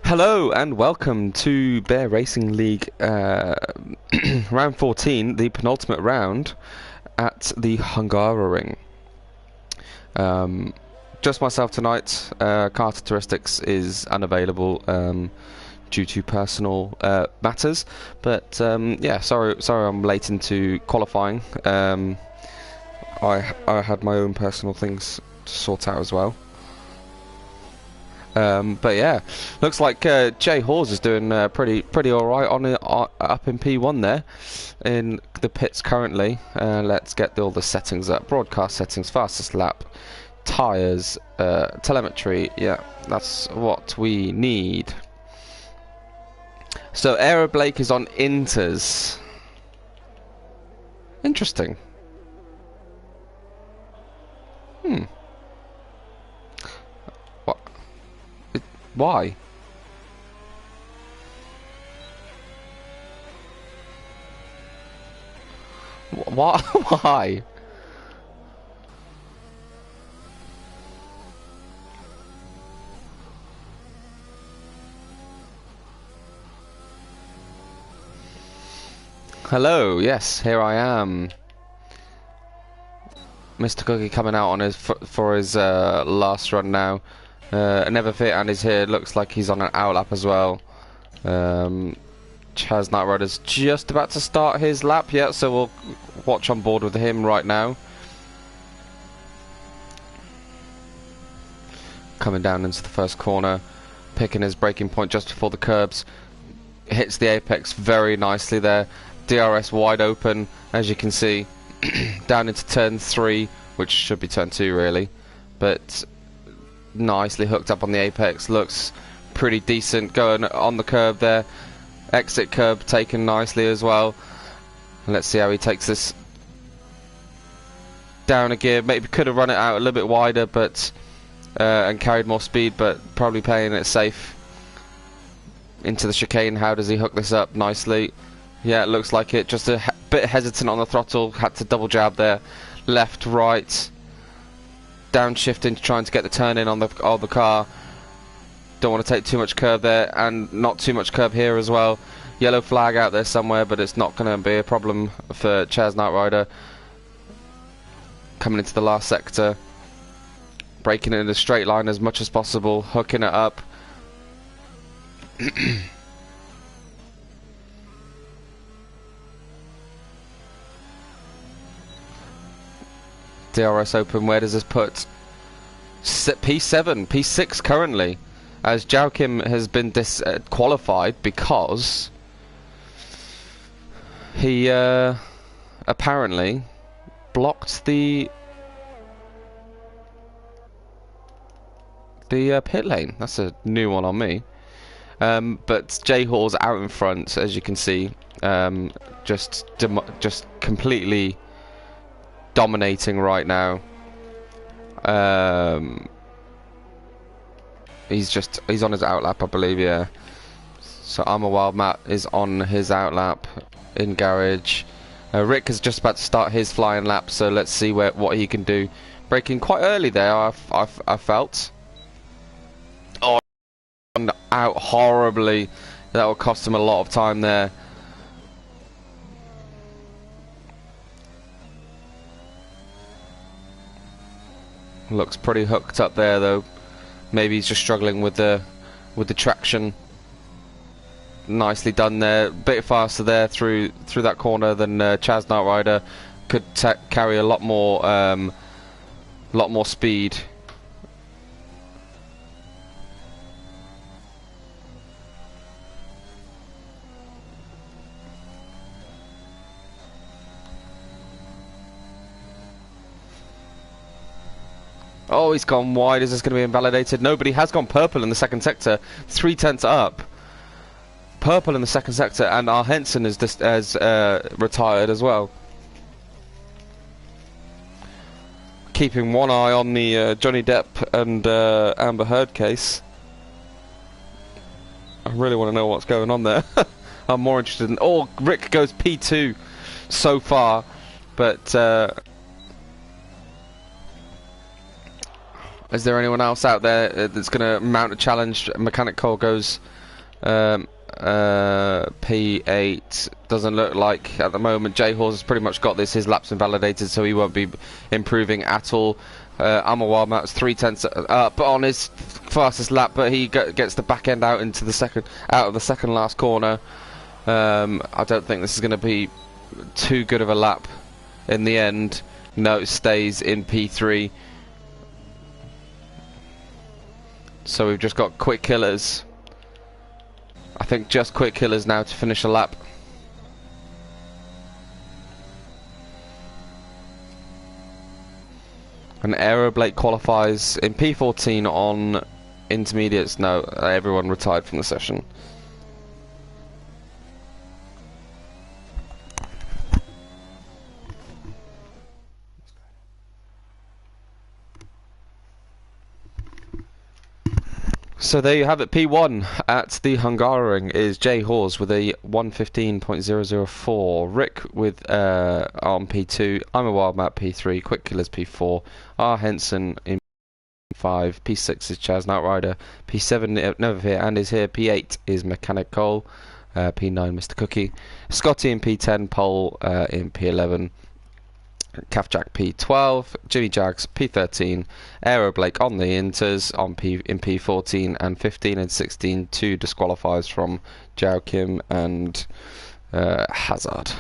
Hello and welcome to Bear Racing League round 14, the penultimate round at the Hungary. Just myself tonight. Car Characteristics is unavailable due to personal matters, but yeah, sorry I'm late into qualifying. I had my own personal things to sort out as well. But yeah, looks like Jay Hawes is doing pretty all right on up in P1 there in the pits currently. Let's get all the settings up: broadcast settings, fastest lap, tires, telemetry. Yeah, that's what we need. So Era Blake is on Inters. Interesting. What? Why? What? Why? Hello, yes, here I am. Mr. Cookie coming out on his for his last run now. Never Fit and is here. Looks like he's on an outlap as well. Chaz Knight Rider's just about to start his lap yet, so we'll watch on board with him right now. Coming down into the first corner, picking his braking point just before the curbs. Hits the apex very nicely there. DRS wide open, as you can see. Down into turn 3, which should be turn 2 really, but nicely hooked up on the apex. Looks pretty decent going on the curb there. Exit curb taken nicely as well. Let's see how he takes this down a gear. Maybe could have run it out a little bit wider, but and carried more speed, but probably playing it safe. Into the chicane. How does he hook this up nicely? Yeah, it looks like it. Just a bit hesitant on the throttle. Had to double jab there. Left, right. Downshifting, trying to get the turn in on the car. Don't want to take too much curve there, and not too much curve here as well. Yellow flag out there somewhere, but it's not going to be a problem for Chaz Knight Rider. Coming into the last sector. Braking it in a straight line as much as possible. Hooking it up. DRS open. Where does this put? P7, P6 currently, as Joachim has been disqualified because he apparently blocked the pit lane. That's a new one on me. But Jay Hall's out in front, as you can see, just completely dominating right now. He's on his outlap, I believe, yeah. So I'm a Wild Matt is on his outlap in garage. Rick is just about to start his flying lap, so let's see what he can do. Braking quite early there, I felt. Oh, out horribly. That will cost him a lot of time there. Looks pretty hooked up there though. Maybe he's just struggling with the traction. Nicely done there. Bit faster there through that corner than Chaz Knight Rider. Could carry a lot more speed. Oh, he's gone wide. Is this going to be invalidated? Nobody has gone purple in the second sector. 3/10 up. Purple in the second sector, and our Henson has retired as well. Keeping one eye on the Johnny Depp and Amber Heard case. I really want to know what's going on there. I'm more interested in... Oh, Rick goes P2 so far, but... Is there anyone else out there that's going to mount a challenge? Mechanic Cole goes P8. Doesn't look like at the moment. J Horse has pretty much got this. His lap's invalidated, so he won't be improving at all. Wildmat's 3/10 up on his fastest lap, but he gets the back end out into the out of the second last corner. I don't think this is going to be too good of a lap in the end. No, it stays in P3. So we've just got quick killers. I think just quick killers now to finish a lap. And Aeroblake qualifies in P14 on intermediates. No, everyone retired from the session. So there you have it. P1 at the Hungaroring is Jay Hawes with a 1:15.004. Rick with on P2. I'm a Wild Map P3. Quick Killers P4. R Henson in P5. P6 is Chaz Nightrider. P7 Never Fear and is here. P8 is Mechanic Cole. P9 Mr. Cookie. Scotty in P10. Pole in P11. Calf Jack P12, Jimmy Jags P13, Aero Blake on the inters in P14 and 15 and 16, 2 disqualifies from Jao Kim and Hazard.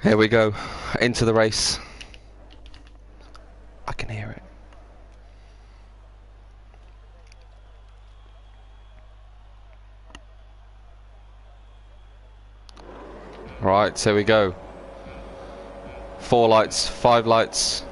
Here we go, into the race. I can hear it. Right, here we go. 4 lights, 5 lights.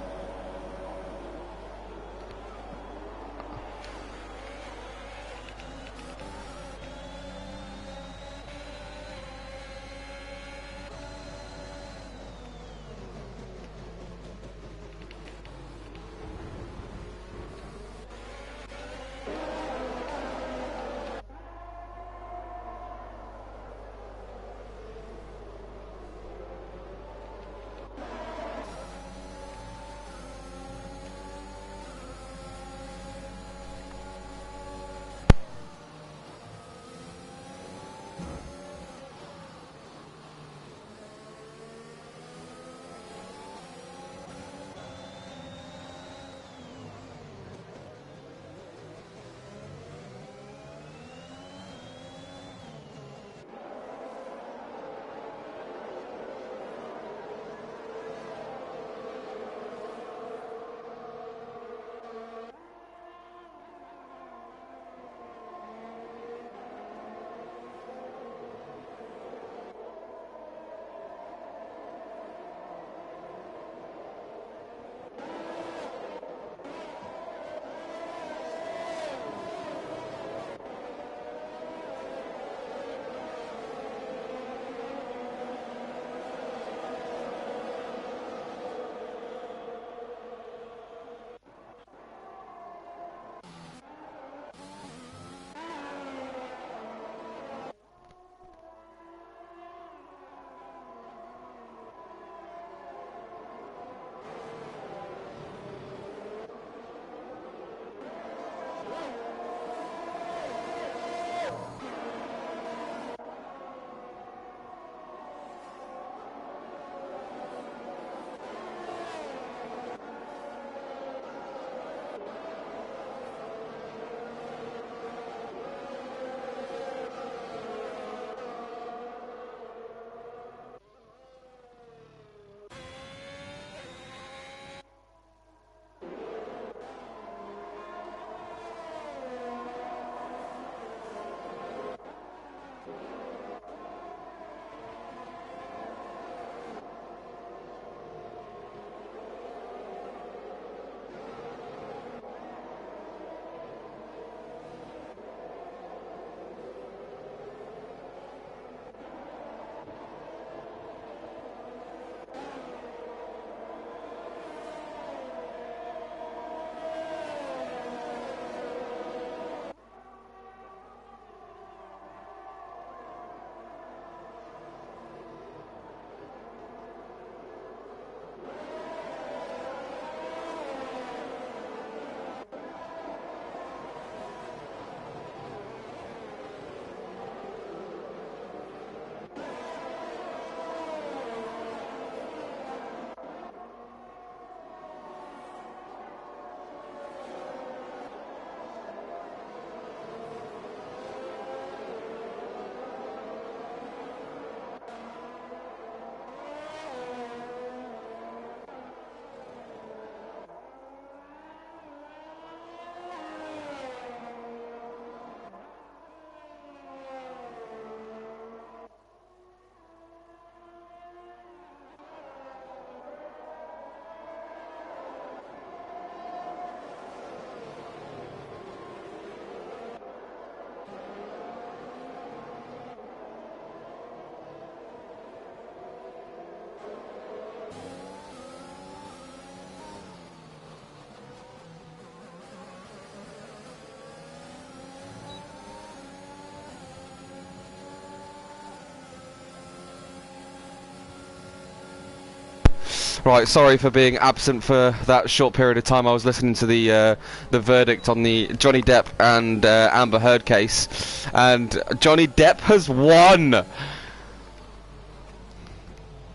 Right, sorry for being absent for that short period of time. I was listening to the verdict on the Johnny Depp and Amber Heard case, and Johnny Depp has won.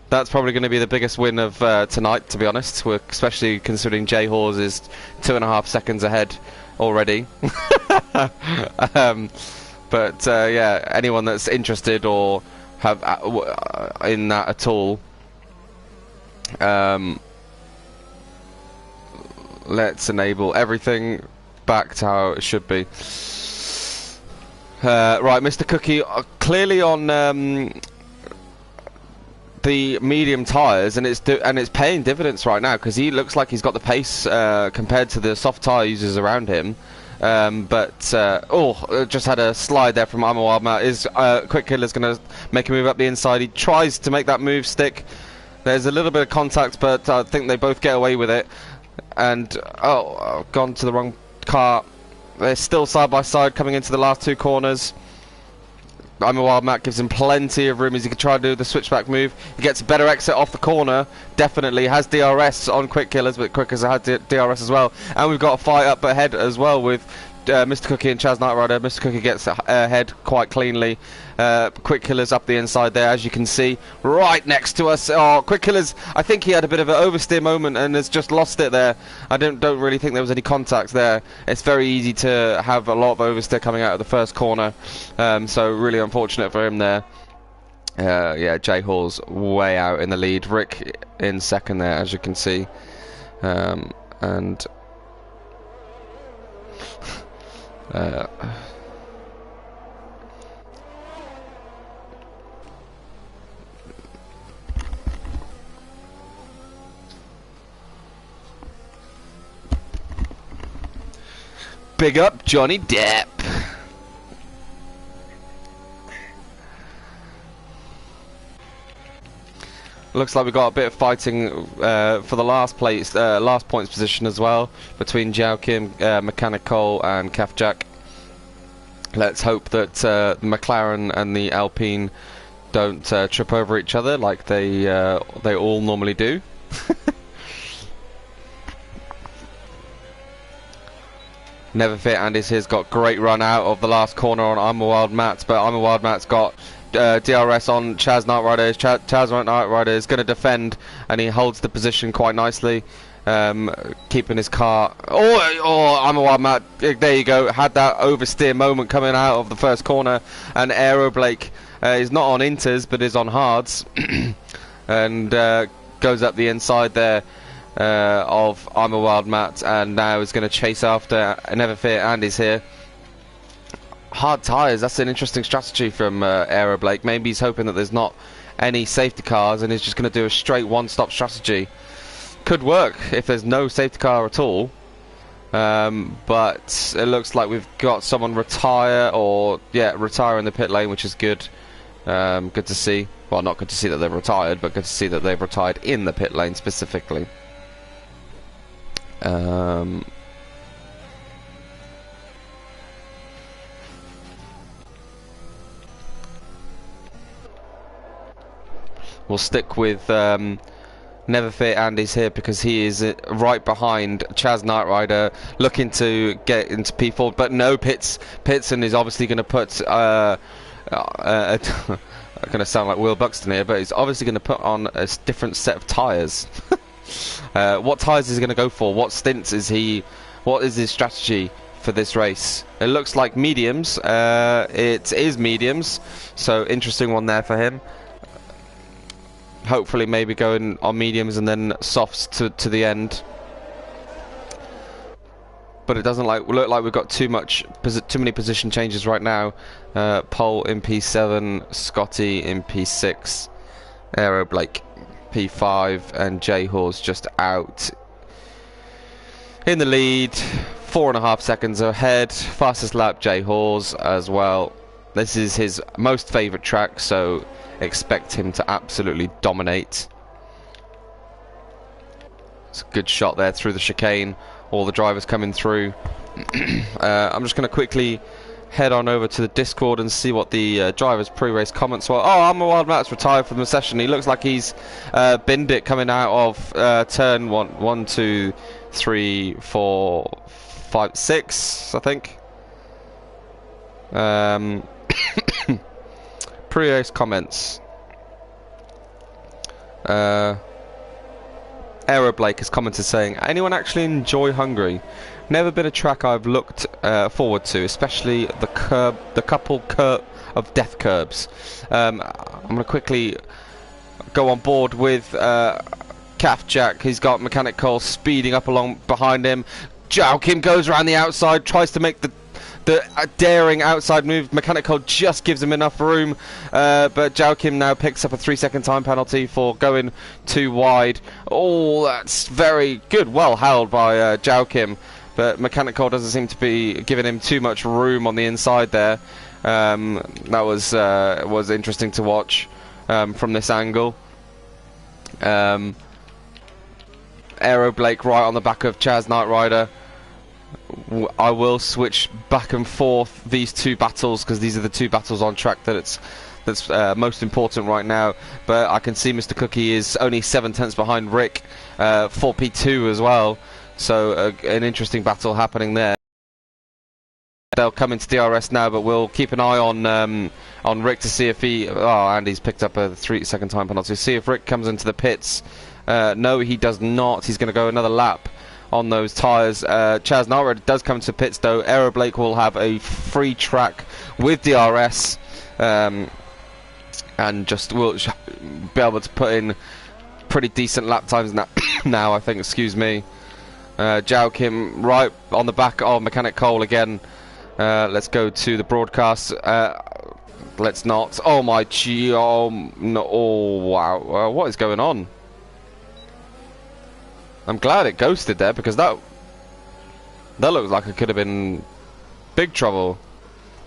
That's probably going to be the biggest win of tonight, to be honest. Especially considering Jay Hawes is 2.5 seconds ahead already. But yeah, anyone that's interested or have in that at all, Let's enable everything back to how it should be. Right, Mr. Cookie, clearly on the medium tyres, and it's paying dividends right now, because he looks like he's got the pace compared to the soft tyre users around him. Just had a slide there from I'm a Wild Matt. Is Quick Killer's going to make a move up the inside. He tries to make that move stick. There's a little bit of contact, but I think they both get away with it. And gone to the wrong car. They're still side by side coming into the last two corners. I'm a Wild Matt gives him plenty of room as he can try to do the switchback move. He gets a better exit off the corner. Definitely has DRS on Quick Killers, but Quick Killers had DRS as well. And we've got a fight up ahead as well with Mr. Cookie and Chaz Knight Rider. Mr. Cookie gets ahead quite cleanly. Quick Killers up the inside there, as you can see, right next to us. Oh, Quick Killers, I think he had a bit of an oversteer moment and has just lost it there. I don't really think there was any contact there. It's very easy to have a lot of oversteer coming out of the first corner, so really unfortunate for him there. Yeah, Jay Hall's way out in the lead. Rick in second there, as you can see, and big up Johnny Depp. Looks like we got a bit of fighting for the last points position as well between Zhao Kim, Mechanical and Kaf Jack. Let's hope that the McLaren and the Alpine don't trip over each other like they all normally do. Never Fit Andy's here's got great run out of the last corner on I'm a Wild Matt, but I'm a Wild Matt's got DRS on Chaz Knight Rider. Chaz Knight Rider is going to defend, and he holds the position quite nicely, keeping his car. I'm a Wild Matt. There you go. Had that oversteer moment coming out of the first corner, and Aero Blake is not on inters but is on hards, and goes up the inside there of I'm a Wild Matt, and now is going to chase after Never Fear Andy's here. Hard tyres, that's an interesting strategy from Aero Blake. Maybe he's hoping that there's not any safety cars and he's just going to do a straight one-stop strategy. Could work if there's no safety car at all, but it looks like we've got someone retire in the pit lane, which is good. Good to see. Well, not good to see that they've retired, but good to see that they've retired in the pit lane specifically. We'll stick with Never Fear Andy's here because he is right behind Chaz Knight Rider, looking to get into P4, but no, Pitson is obviously going to put I'm going to sound like Will Buxton here, but he's obviously going to put on a different set of tyres. What tyres is he going to go for? What stints is he? What is his strategy for this race? It looks like mediums. It is mediums, so interesting one there for him. Hopefully maybe going on mediums and then softs to the end. But it doesn't look like we've got too many position changes right now. Pole in P7, Scotty in P6, Aero Blake P5, and Jay Hall's just out in the lead, 4.5 seconds ahead. Fastest lap Jay Hall's as well. This is his most favourite track, so expect him to absolutely dominate. It's a good shot there through the chicane. All the drivers coming through. I'm just going to quickly head on over to the Discord and see what the drivers' pre-race comments were. Oh, I'm a Wild Matt's retired from the session. He looks like he's binned it coming out of turn 1, 2, 3, 4, 5, 6, I think. Pre-race comments. Aero Blake has commented saying, anyone actually enjoy Hungary? Never been a track I've looked forward to, especially the couple of death curbs. I'm going to quickly go on board with Calf Jack, he's got Mechanic Cole speeding up along behind him. Zhao Kim goes around the outside, tries to make the daring outside move. Mechanic Cole just gives him enough room, but Zhao Kim now picks up a 3-second time penalty for going too wide. Oh, that's very good, well held by Zhao Kim, but Mechanic Cole doesn't seem to be giving him too much room on the inside there. That was interesting to watch from this angle. Aero Blake right on the back of Chaz Knight Rider. I will switch back and forth these two battles because these are the two battles on track that's most important right now. But I can see Mr. Cookie is only 7/10 behind Rick, 4P2 as well. So an interesting battle happening there. They'll come into DRS now, but we'll keep an eye on Rick to see if he. Oh, Andy's picked up a 3-second time penalty. See if Rick comes into the pits. No, he does not. He's going to go another lap on those tyres. Chaz Nara does come to pits though. Aero Blake will have a free track with DRS, and just will be able to put in pretty decent lap times now. I think. Excuse me. Zhao Kim right on the back of Mechanic Cole again. Let's go to the broadcast. Let's not. Oh my gee! Oh no! Oh wow! What is going on? I'm glad it ghosted there because that looked like it could have been big trouble.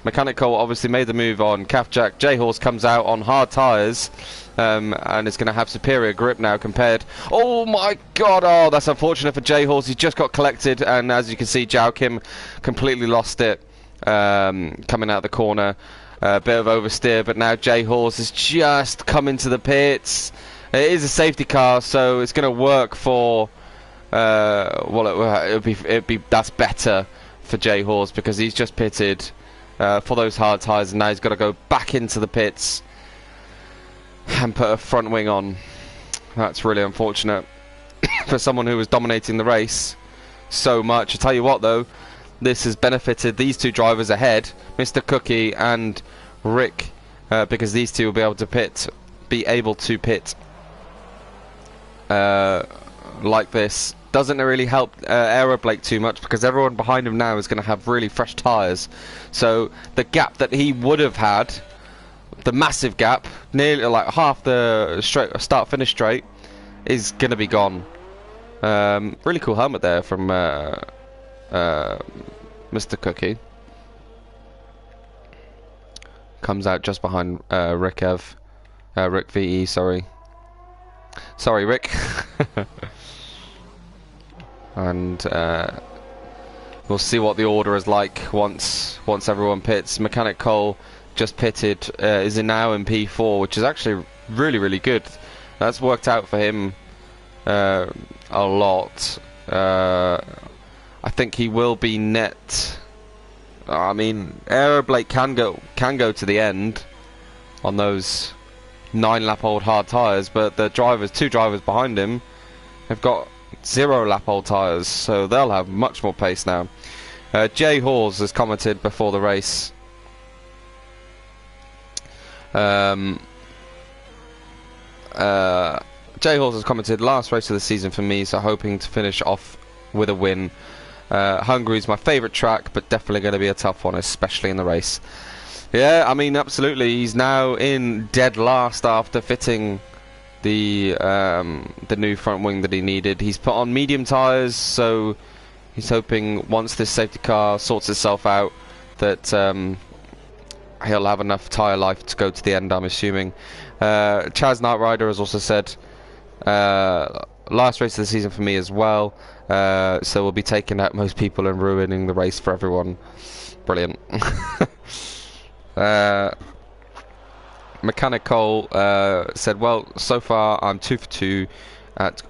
Mechanic Cole obviously made the move on Calf Jack. J-Horse comes out on hard tyres, and it's going to have superior grip now compared. Oh my god, oh that's unfortunate for J-Horse. He just got collected, and as you can see, Zhao Kim completely lost it coming out the corner. A bit of oversteer, but now J-Horse has just come into the pits. It is a safety car, so it's going to work for... well, it'd be that's better for J-Horse because he's just pitted for those hard tyres, and now he's got to go back into the pits and put a front wing on. That's really unfortunate for someone who was dominating the race so much. I tell you what though, this has benefited these two drivers ahead, Mr. Cookie and Rick, because these two will be able to pit like this. Doesn't really help Aero Blake too much because everyone behind him now is going to have really fresh tyres. So the gap that he would have had, the massive gap, nearly like half the start-finish straight, is going to be gone. Really cool helmet there from Mr. Cookie. Comes out just behind Rick VE, sorry. Sorry, Rick. And we'll see what the order is like once everyone pits. Mechanic Cole just pitted, is now in P4, which is actually really good. That's worked out for him a lot. I think he will be net. I mean, Aero Blake can go to the end on those 9-lap-old hard tyres, but the two drivers behind him have got 0-lap-old tyres, so they'll have much more pace now. Jay Hawes has commented before the race. Jay Hawes has commented, last race of the season for me, so hoping to finish off with a win. Hungary's my favourite track, but definitely going to be a tough one, especially in the race. Yeah, I mean, absolutely. He's now in dead last after fitting the new front wing that he needed. He's put on medium tyres, so he's hoping once this safety car sorts itself out that he'll have enough tyre life to go to the end, I'm assuming. Chaz Knight Rider has also said, last race of the season for me as well, so we'll be taking out most people and ruining the race for everyone. Brilliant. Mechanic Cole said, well, so far I'm 2 for 2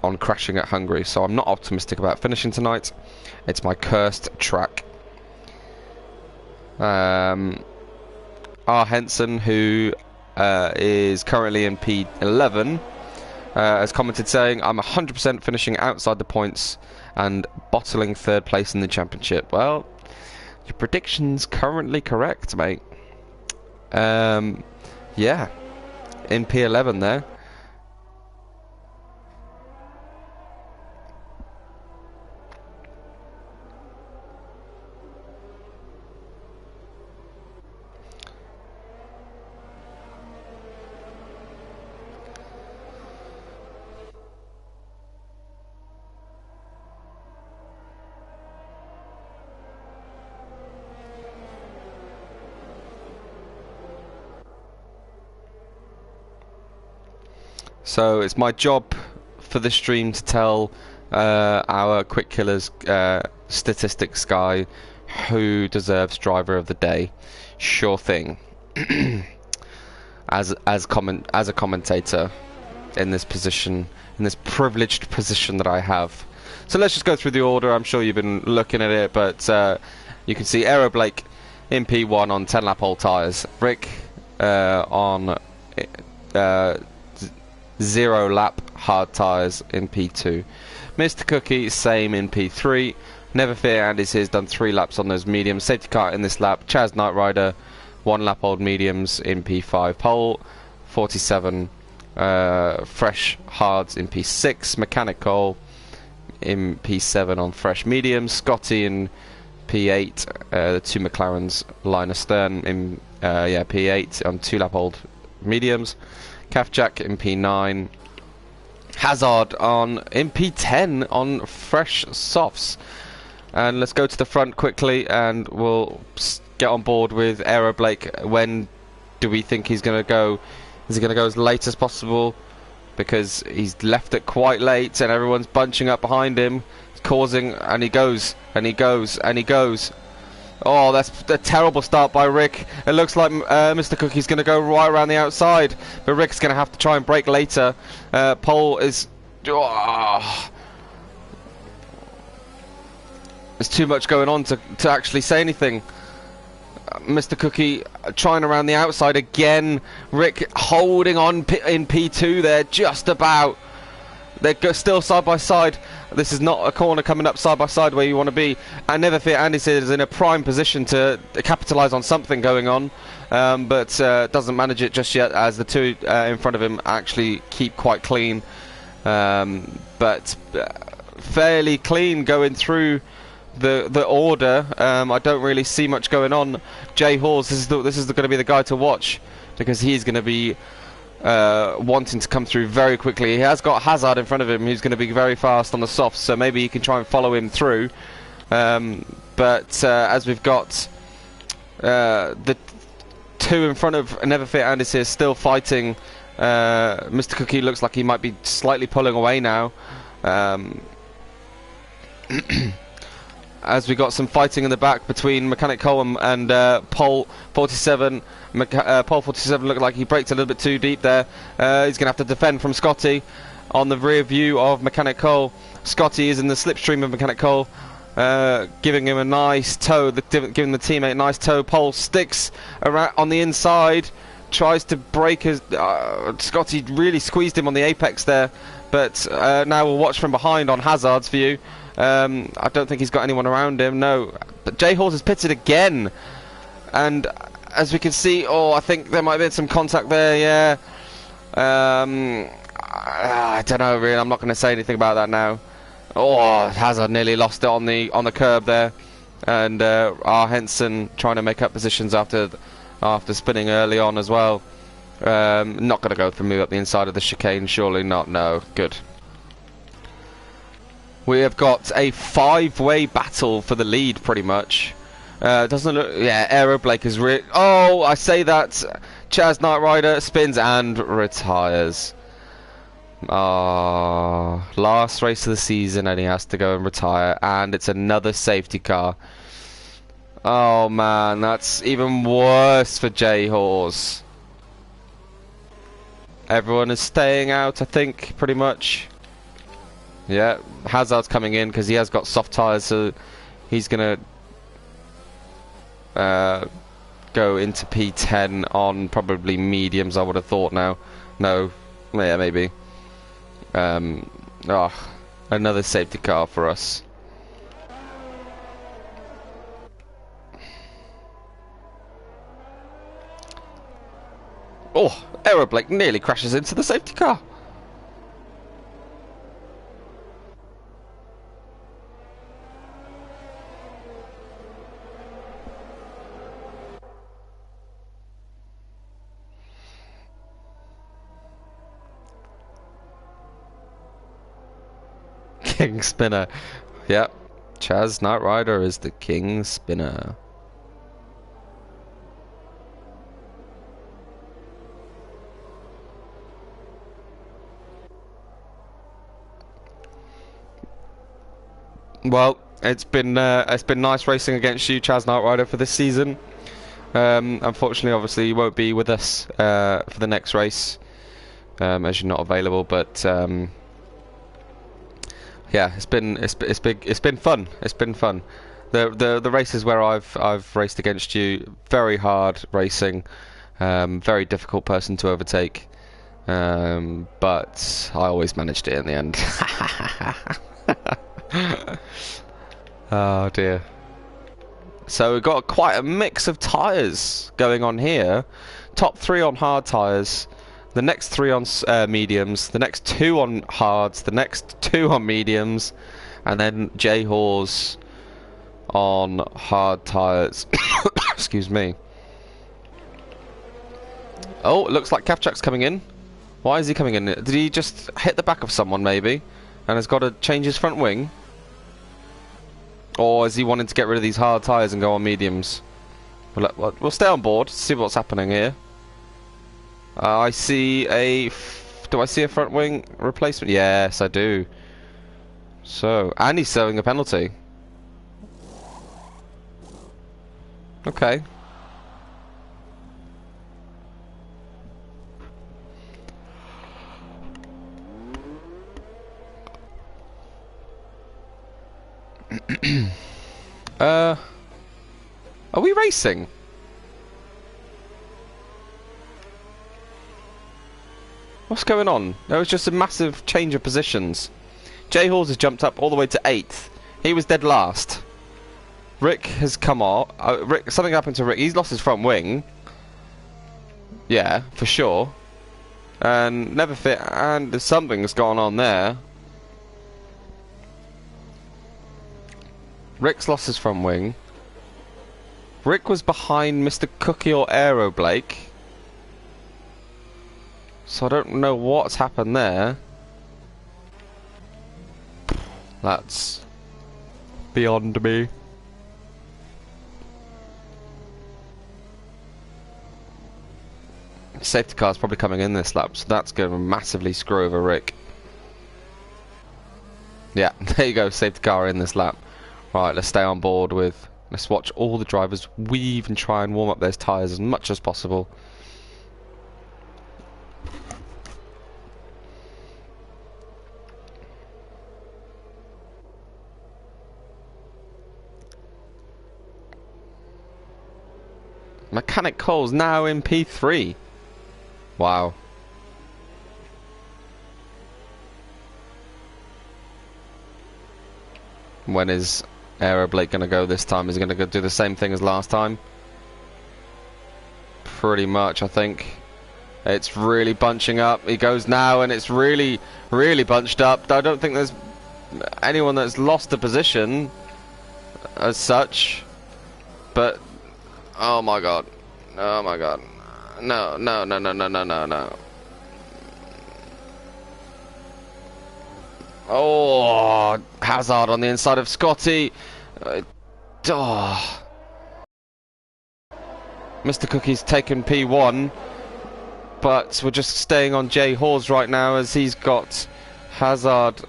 on crashing at Hungary, so I'm not optimistic about finishing tonight. It's my cursed track. R. Henson, who is currently in P11, has commented saying, I'm 100% finishing outside the points and bottling 3rd place in the championship. Well, your prediction's currently correct, mate. Yeah, in P11 there. So it's my job for the stream to tell our Quick Killers statistics guy who deserves driver of the day. Sure thing. as a commentator in this position, in this privileged position that I have. So let's just go through the order. I'm sure you've been looking at it, but you can see Aero Blake in P1 on 10 lap old tyres. Rick on 0 lap hard tyres in P2. Mr. Cookie, same in P3. Never Fear Andy's has done 3 laps on those mediums. Safety car in this lap. Chaz Knight Rider, 1 lap old mediums in P5. Pole 47. Fresh hards in P6. Mechanical in P7 on fresh mediums. Scotty in P8. The 2 McLarens, line astern in P8 on 2 lap old mediums. Calf Jack in P9. Hazard in P10 on fresh softs. And let's go to the front quickly and we'll get on board with Aero Blake. When do we think he's going to go? Is he going to go as late as possible? Because he's left it quite late and everyone's bunching up behind him, causing, and he goes, and he goes, and he goes. Oh, that's a terrible start by Rick. It looks like Mr. Cookie's going to go right around the outside, but Rick's going to have to try and brake later. Pole is... Oh, there's too much going on to actually say anything. Mr. Cookie trying around the outside again. Rick holding on in P2 there, just about. They're still side by side. This is not a corner coming up side by side where you want to be. And Never Fear Andy is in a prime position to capitalise on something going on, but doesn't manage it just yet, as the 2 in front of him actually keep quite clean, but fairly clean going through the order. I don't really see much going on. Jay Hawes, this is going to be the guy to watch, because he's going to be wanting to come through very quickly. He has got Hazard in front of him, who's going to be very fast on the softs, so maybe he can try and follow him through. But as we've got the 2 in front of Never Fear Andy here still fighting, Mr. Cookie looks like he might be slightly pulling away now. As we got some fighting in the back between Mechanic Cole and Pole 47. Pole 47 looked like he braked a little bit too deep there. He's going to have to defend from Scotty on the rear view of Mechanic Cole. Scotty is in the slipstream of Mechanic Cole, giving him a nice tow, giving the teammate a nice tow. Pole sticks around on the inside, tries to break his... Scotty really squeezed him on the apex there, but now we'll watch from behind on Hazard's view. I don't think he's got anyone around him, no. But Jay Hawes has pitted again. And as we can see, I think there might have been some contact there, yeah. I don't know, really. I'm not going to say anything about that now. Oh, Hazard nearly lost it on the curb there. And R. Henson trying to make up positions after spinning early on as well. Not going to go through up the inside of the chicane, surely not, no. Good. We have got a 5-way battle for the lead, pretty much. Doesn't look... Yeah, Aero Blake is... Oh, I say that. Chaz Knight Rider spins and retires. Last race of the season and he has to go and retire. And it's another safety car. Oh, man. That's even worse for Jay Hawes. Everyone is staying out, I think, pretty much. Yeah, Hazard's coming in because he has got soft tyres, so he's going to go into P10 on probably mediums, I would have thought now. No, yeah, maybe. Another safety car for us. Oh, Aero Blake nearly crashes into the safety car. King Spinner. Yep. Chaz Knight Rider is the King Spinner. Well, it's been nice racing against you, Chaz Knight Rider, for this season. Unfortunately, obviously, you won't be with us for the next race as you're not available. But yeah, it's been fun. It's been fun. The races where I've raced against you, very hard racing, very difficult person to overtake. But I always managed it in the end. Oh dear. So we've got quite a mix of tyres going on here. Top 3 on hard tyres, the next 3 on mediums, the next 2 on hards, the next 2 on mediums, and then J Hawes on hard tyres. Excuse me. Oh, it looks like Kavchuk's coming in. Why is he coming in? Did he just hit the back of someone maybe and has got to change his front wing? Or is he wanting to get rid of these hard tyres and go on mediums? We'll stay on board, see what's happening here. I see a... Do I see a front wing replacement? Yes, I do. So, and he's serving a penalty. Okay. Are we racing? What's going on? There was just a massive change of positions. J Hawes has jumped up all the way to 8th. He was dead last. Rick has come off. Rick, something happened to Rick. He's lost his front wing. Yeah, for sure. And never fit. And something's gone on there. Rick's lost his front wing. Rick was behind Mr. Cookie or Aero Blake. So I don't know what's happened there. That's beyond me. Safety car's probably coming in this lap, so that's going to massively screw over Rick. Yeah, there you go, safety car in this lap. Right, let's stay on board with... Let's watch all the drivers weave and try and warm up those tyres as much as possible. Mechanic Cole's now in P3. Wow. When is Aero Blake going to go this time? Is he going to go do the same thing as last time? Pretty much, I think. It's really bunching up. He goes now, and it's really, really bunched up. I don't think there's anyone that's lost a position as such. But, oh my god. Oh my god. No, no, no, no, no, no, no, no. Oh, Hazard on the inside of Scotty. Oh. Mr. Cookie's taken P1, but we're just staying on J Hawes right now as he's got Hazard.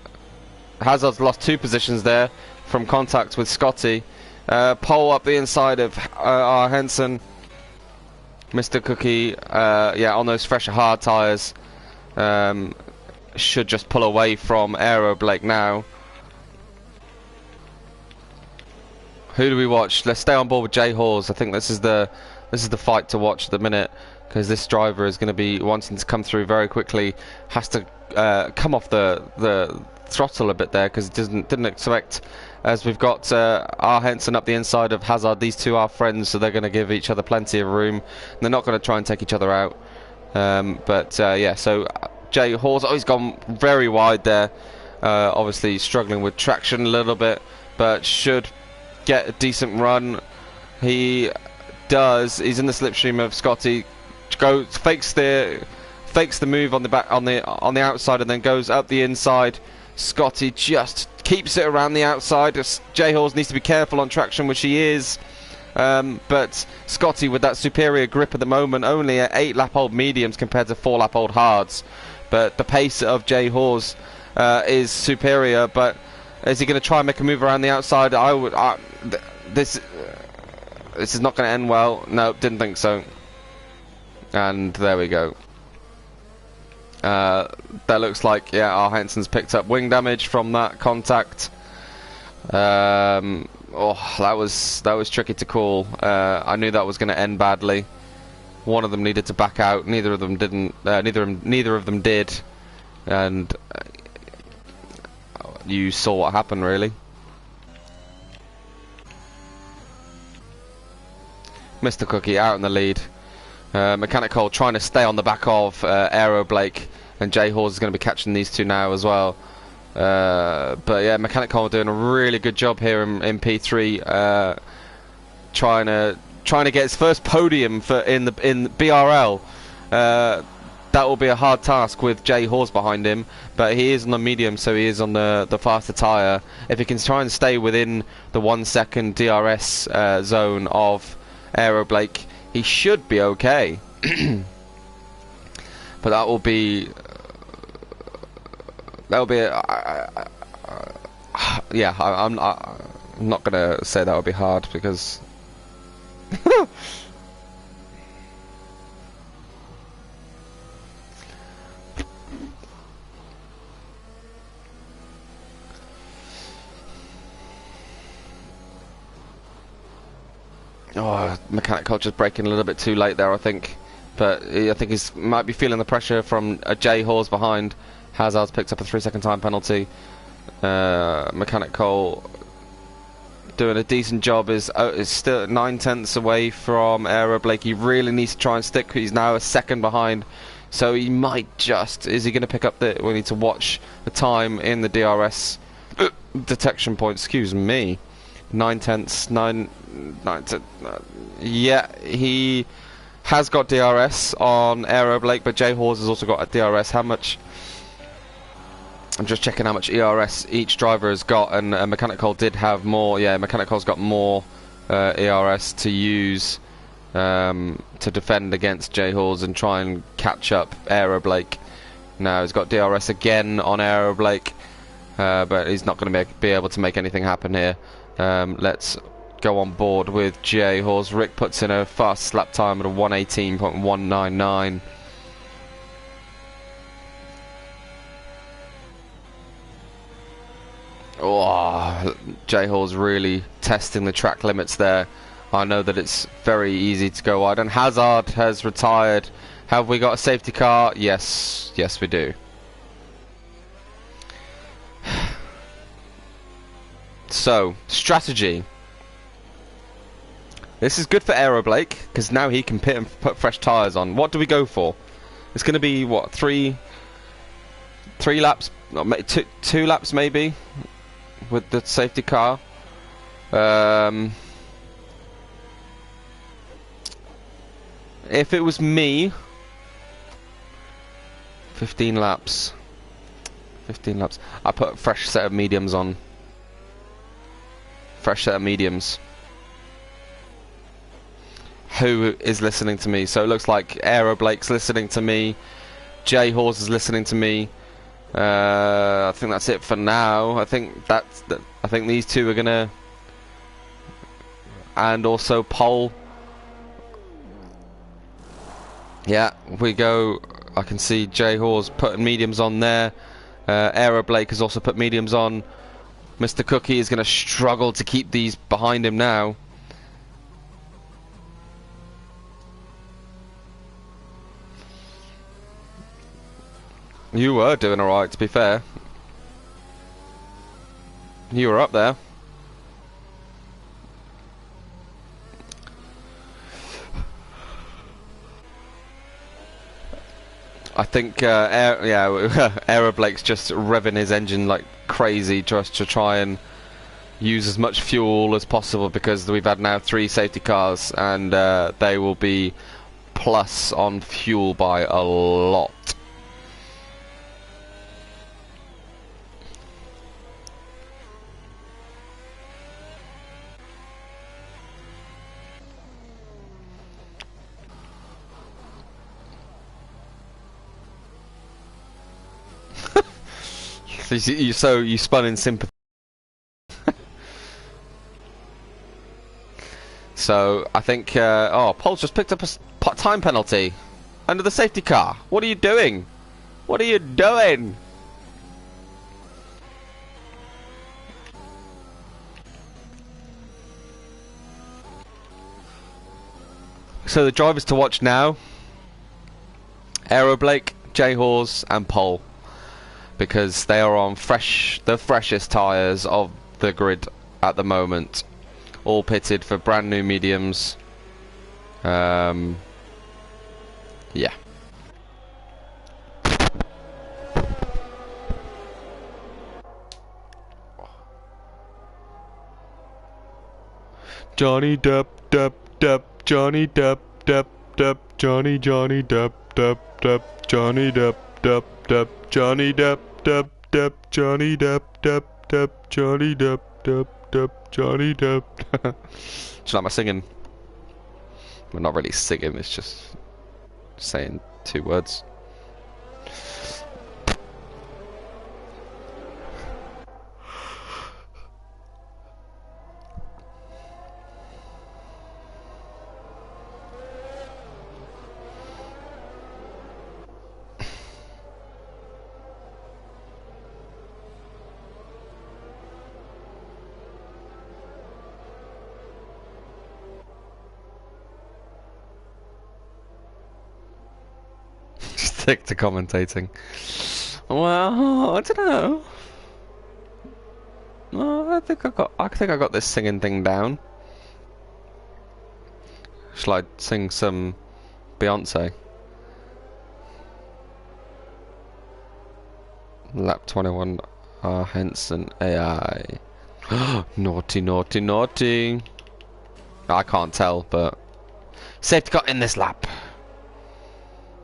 Hazard's lost 2 positions there from contact with Scotty. Pole up the inside of R. Henson. Mr. Cookie, yeah, on those fresher hard tyres, should just pull away from Aero Blake now. Who do we watch? Let's stay on board with J Hawes. I think this is the fight to watch at the minute, because this driver is going to be wanting to come through very quickly. Has to come off the throttle a bit there, because didn't expect, as we've got R. Henson up the inside of Hazard. These two are friends, so they're going to give each other plenty of room. They're not going to try and take each other out. Yeah, so J Hawes, oh, he's gone very wide there. Obviously struggling with traction a little bit, but should get a decent run. He does. He's in the slipstream of Scotty. Fakes the move on the back on the outside, and then goes up the inside. Scotty just keeps it around the outside. J Hawes needs to be careful on traction, which he is. But Scotty with that superior grip at the moment, only at 8-lap-old mediums compared to 4-lap-old hards. But the pace of J Hawes is superior. But Is he going to try and make a move around the outside? This is not going to end well. Nope, didn't think so. And there we go. That looks like, yeah, our Henson's picked up wing damage from that contact. Oh, that was tricky to call. I knew that was going to end badly. One of them needed to back out. Neither of them didn't. Neither of them did. And you saw what happened, really. Mr. Cookie out in the lead. Mechanic Cole trying to stay on the back of Aero Blake, and Jay Hawes is going to be catching these two now as well. But yeah, Mechanic Cole doing a really good job here in P3, trying to get his first podium in BRL. That will be a hard task with Jay Hawes behind him, but he is on the medium, so he is on the faster tyre. If he can try and stay within the 1 second DRS zone of Aero Blake, he should be okay. But that will be yeah. I'm not gonna say that would be hard because oh, Mechanic Culture's braking a little bit too late there, I think. But I think he might be feeling the pressure from Jay Hawes behind. Hazard's picked up a 3-second time penalty. Mechanic Cole doing a decent job, is still 9/10 away from Aero Blake. He really needs to try and stick. He's now a second behind, so he might just. Is he going to pick up the? We need to watch the time in the DRS detection point. Excuse me. 9/10. Yeah, he has got DRS on Aero Blake, but Jay Hawes has also got a DRS. How much? I'm just checking how much ERS each driver has got, and Mechanic Cole did have more. Yeah, Mechanic Cole's got more ERS to use to defend against Jay Hawes and try and catch up Aero Blake. Now he's got DRS again on Aero Blake, but he's not going to be able to make anything happen here. Let's go on board with Jay Hawes. Rick puts in a fast lap time at a 1:18.199. Oh, Jay Hall's really testing the track limits there. I know that it's very easy to go wide. And Hazard has retired. Have we got a safety car? Yes. Yes, we do. So, strategy. This is good for Aero Blake, because now he can pit and put fresh tyres on. What do we go for? It's going to be, what, three laps? Two laps, maybe? With the safety car. If it was me, 15 laps. 15 laps. I put a fresh set of mediums on. Fresh set of mediums. Who is listening to me? So it looks like Aero Blake's listening to me. Jay Hawes is listening to me. I think that's it for now. I think these two are gonna, and also Pole. Yeah, we go. I can see Jay Hawes putting mediums on there. Aero Blake has also put mediums on. Mr. Cookie is gonna struggle to keep these behind him now. You were doing alright, to be fair. You were up there. I think, Aero Blake's just revving his engine like crazy just to try and use as much fuel as possible, because we've had now 3 safety cars, and they will be plus on fuel by a lot. So you spun in sympathy. So I think, oh, Paul's just picked up a time penalty under the safety car. What are you doing? What are you doing? So the drivers to watch now: Aero Blake, J Hawes and Pole, because they are on the freshest tyres of the grid at the moment, all pitted for brand new mediums. Yeah. Johnny Depp, Depp, Depp, Johnny Depp, Depp, Depp, Johnny Depp, Depp, Depp, Johnny Depp, Depp, Depp, Johnny Depp, Depp, Depp, Johnny Depp, Depp, Depp, Johnny Depp, Depp, Depp, Johnny Depp. Do you like my singing? We're not really singing, it's just saying 2 words. Stick to commentating. Well, I don't know. No, I think I got this singing thing down. Shall I sing some Beyonce? Lap 21 Henson AI. Naughty, naughty, naughty. I can't tell, but safety car in this lap.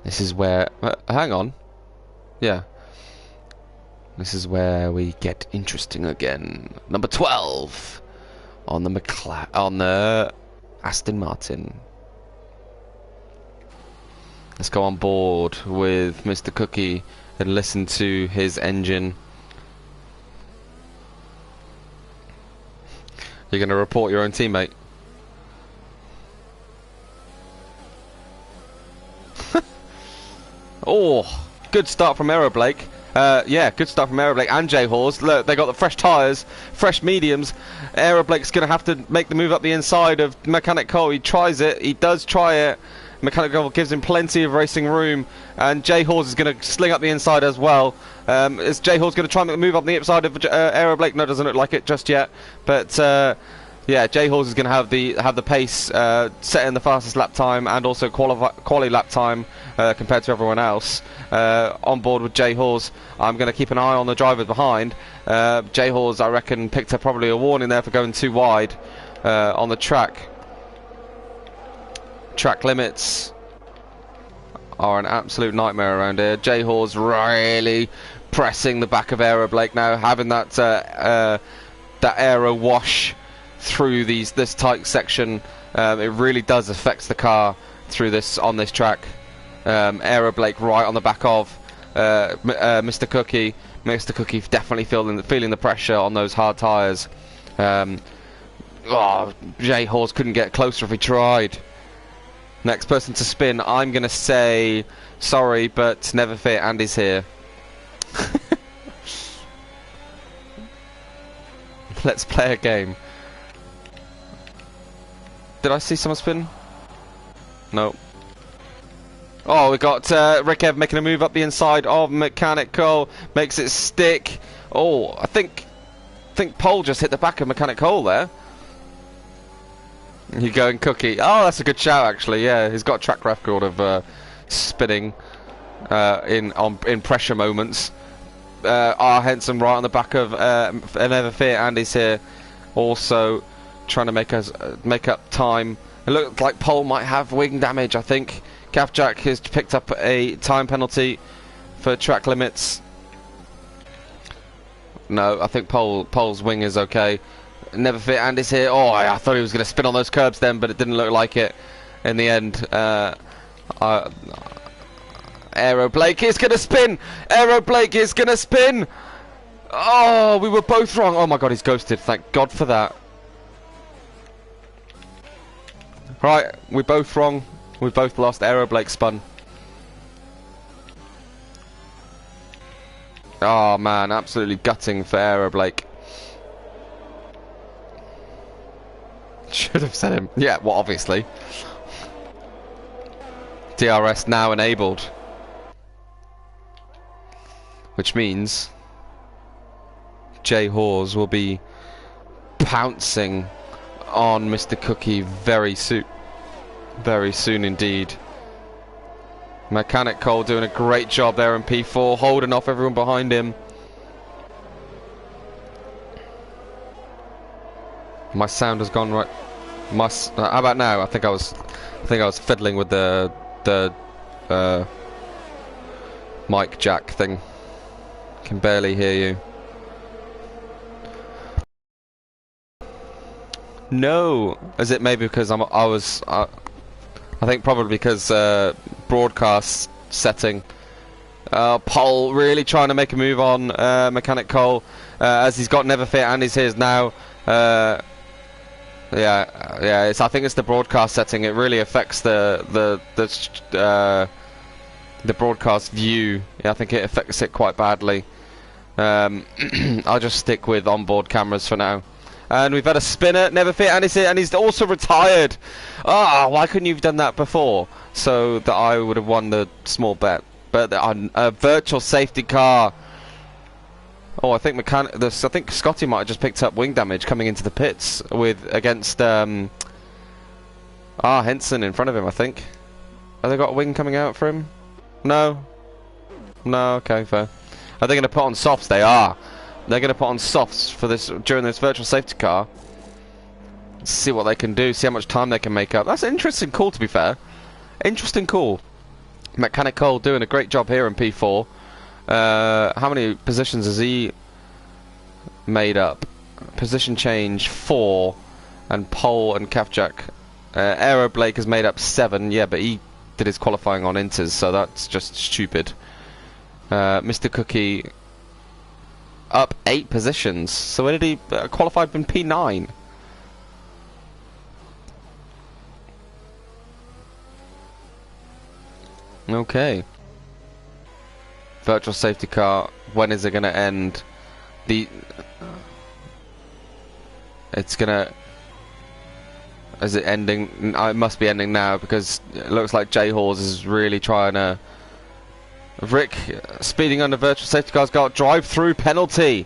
This is where... hang on. Yeah. This is where we get interesting again. Number 12 on the Aston Martin. Let's go on board with Mr. Cookie and listen to his engine. You're going to report your own teammate. Oh, good start from Aero Blake. Yeah, good start from Aero Blake and J Hawes. Look, they got the fresh tyres, fresh mediums. Aero Blake's going to have to make the move up the inside of Mechanic Cole. He tries it. He does try it. Mechanic Cole gives him plenty of racing room. And J Hawes is going to sling up the inside as well. Is J Hawes going to try and move up the inside of Aero Blake? No, doesn't look like it just yet. But... yeah, J Hawes is going to have the pace, set in the fastest lap time and also quali lap time compared to everyone else. On board with J Hawes, I'm going to keep an eye on the drivers behind. J Hawes, I reckon, picked up probably a warning there for going too wide on the track. Track limits are an absolute nightmare around here. J Hawes really pressing the back of Aero Blake now, having that aero wash through this tight section. It really does affect the car through on this track. Aero Blake right on the back of Mr. Cookie. Mr. Cookie definitely feeling the pressure on those hard tyres. Oh, J Hawes couldn't get closer if he tried. Next person to spin, I'm gonna say sorry, but never fear, Andy's here. Let's play a game. Did I see someone spin? No. Oh, we got Rick Ev making a move up the inside of Mechanic Cole. Makes it stick. Oh, I think Pole just hit the back of Mechanic Cole there. You going Cookie? Oh, that's a good shout actually. Yeah, he's got a track record of spinning in pressure moments. R. Henson right on the back of Never Fear. Andy's here, also trying to make up time. It looks like Pole might have wing damage. I think Jack has picked up a time penalty for track limits. No, I think Pole's wing is okay. Never Fear. Andy's here. Oh, I thought he was going to spin on those curbs then, but it didn't look like it in the end. Aero Blake is going to spin. Aero Blake is going to spin. Oh, we were both wrong. Oh my god, he's ghosted. Thank God for that. Right, we're both wrong. We both lost. Aero Blake spun. Oh man, absolutely gutting for Aero Blake. Should have said him. Yeah, well, obviously. DRS now enabled. Which means Jay Hawes will be pouncing on Mr. Cookie very soon. Very soon indeed. Mechanic Cole doing a great job there in P4, holding off everyone behind him. My sound has gone right. How about now? I think I was fiddling with the mic jack thing. Can barely hear you. No, is it maybe because I think probably because broadcast setting. Pole really trying to make a move on Mechanic Cole as he's got Never Fit and he's his now. Yeah. I think it's the broadcast setting. It really affects the broadcast view. Yeah, I think it affects it quite badly. I'll just stick with onboard cameras for now. And we've had a spinner, Never Fit, and he's also retired. Ah, why couldn't you have done that before? So that I would have won the small bet. But a virtual safety car. Oh, I think Scotty might have just picked up wing damage coming into the pits against Henson in front of him. I think. Have they got a wing coming out for him? No. No. Okay, fair. Are they going to put on softs? They are. They're going to put on softs for this during this virtual safety car. See what they can do. See how much time they can make up. That's an interesting call, to be fair. Interesting call. Mechanic Cole doing a great job here in P4. How many positions has he made up? Position change 4, and pole and Kafjak. Aero Blake has made up 7. Yeah, but he did his qualifying on inters, so that's just stupid. Mr. Cookie up 8 positions. So where did he qualified in P9? Okay. Virtual safety car. When is it going to end? It's gonna. Is it ending? It must be ending now because it looks like Jay Hawes is really trying to. Rick speeding under virtual safety car's got drive-through penalty.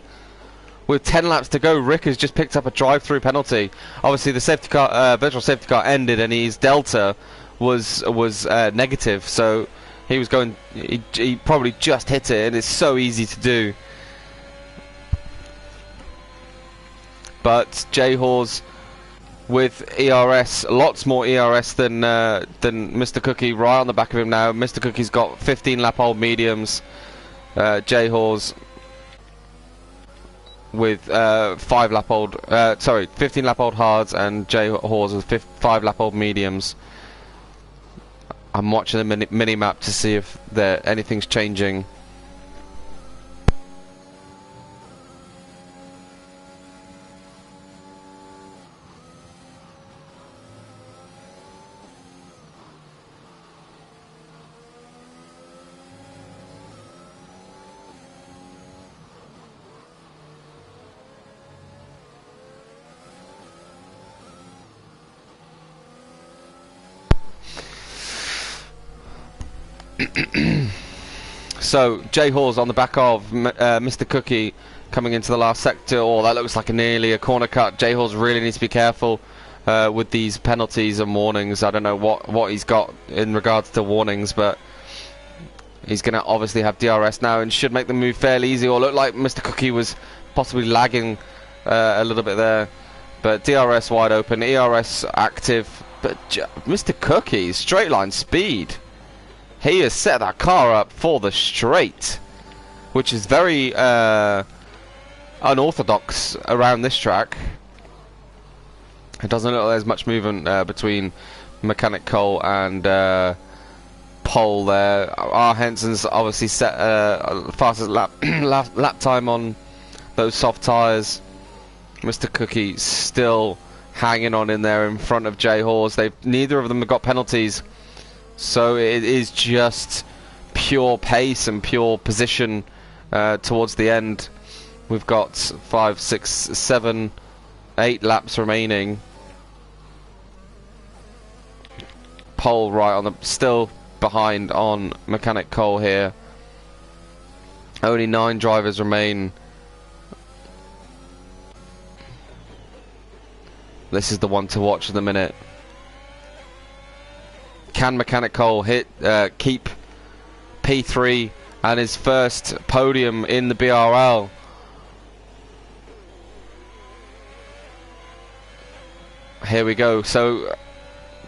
With 10 laps to go, Rick has just picked up a drive-through penalty. Obviously, the safety car, virtual safety car ended, and his delta was negative. So he was going. He probably just hit it, and it's so easy to do. But Jay Hawes with ERS, lots more ERS than Mr. Cookie, right on the back of him now. Mr. Cookie's got 15 lap old mediums. Jay Hawes with 15 lap old hards, and Jay Hawes with 5 lap old mediums. I'm watching the mini map to see if anything's changing. So Jay Hawes on the back of Mr. Cookie coming into the last sector. Oh, that looks like nearly a corner cut. Jay Hawes really needs to be careful with these penalties and warnings. I don't know what he's got in regards to warnings, but he's going to obviously have DRS now and should make the move fairly easy. Or look like Mr. Cookie was possibly lagging a little bit there, but DRS wide open, ERS active. But Mr. Cookie, straight line speed. He has set that car up for the straight, which is very unorthodox around this track. It doesn't look like there's much movement between Mechanic Cole and Pole there. R. Henson's obviously set fastest lap time on those soft tyres. Mr. Cookie still hanging on in there in front of Jay Hawes. Neither of them have got penalties, so it is just pure pace and pure position towards the end. We've got 5, 6, 7, 8 laps remaining. Pole right on the, still behind on Mechanic Cole here. Only 9 drivers remain. This is the one to watch at the minute. Can Mechanic Cole keep P3 and his first podium in the BRL? Here we go. So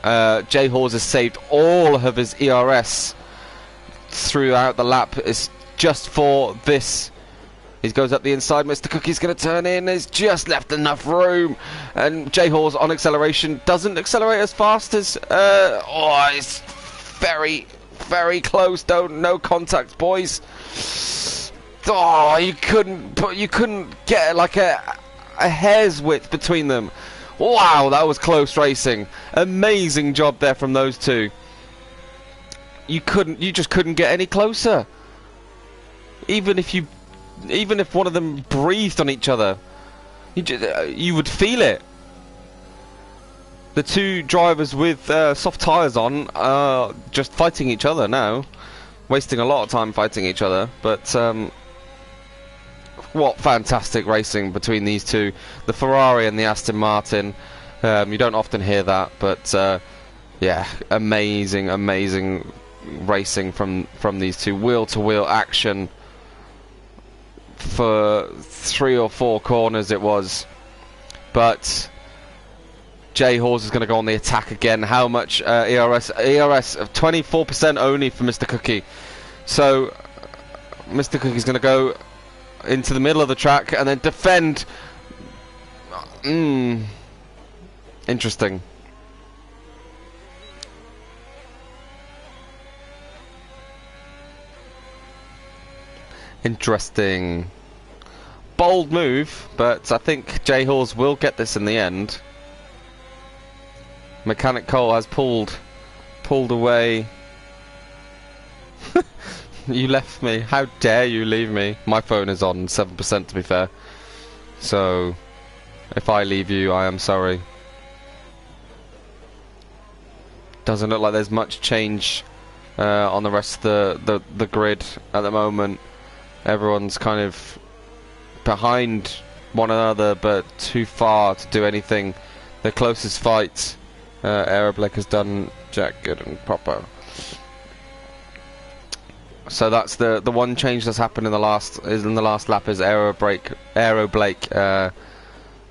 Jay Hawes has saved all of his ERS throughout the lap. It's just for this. He goes up the inside. Mr. Cookie's going to turn in. He's just left enough room. And Jay Hawes on acceleration doesn't accelerate as fast as... oh, it's very, very close. No contact, boys. Oh, you couldn't get like a hair's width between them. Wow, that was close racing. Amazing job there from those two. You just couldn't get any closer. Even if one of them breathed on each other, you would feel it. The two drivers with soft tyres on are just fighting each other now, wasting a lot of time fighting each other. But what fantastic racing between these two, the Ferrari and the Aston Martin. You don't often hear that, but yeah, amazing racing from these two. Wheel-to-wheel action for 3 or 4 corners it was. But Jay Hawes is going to go on the attack again. How much ERS? ERS of 24% only for Mr. Cookie. So Mr. Cookie's going to go into the middle of the track and then defend. Interesting. Interesting. Bold move, but I think Jay Hawes will get this in the end. Mechanic Cole has pulled away. You left me. How dare you leave me? My phone is on 7% to be fair. So if I leave you, I am sorry. Doesn't look like there's much change on the rest of the grid at the moment. Everyone's kind of behind one another, but too far to do anything. The closest fight Aeroblake has done Jack good and proper. So that's the one change that's happened in the last lap is Aeroblake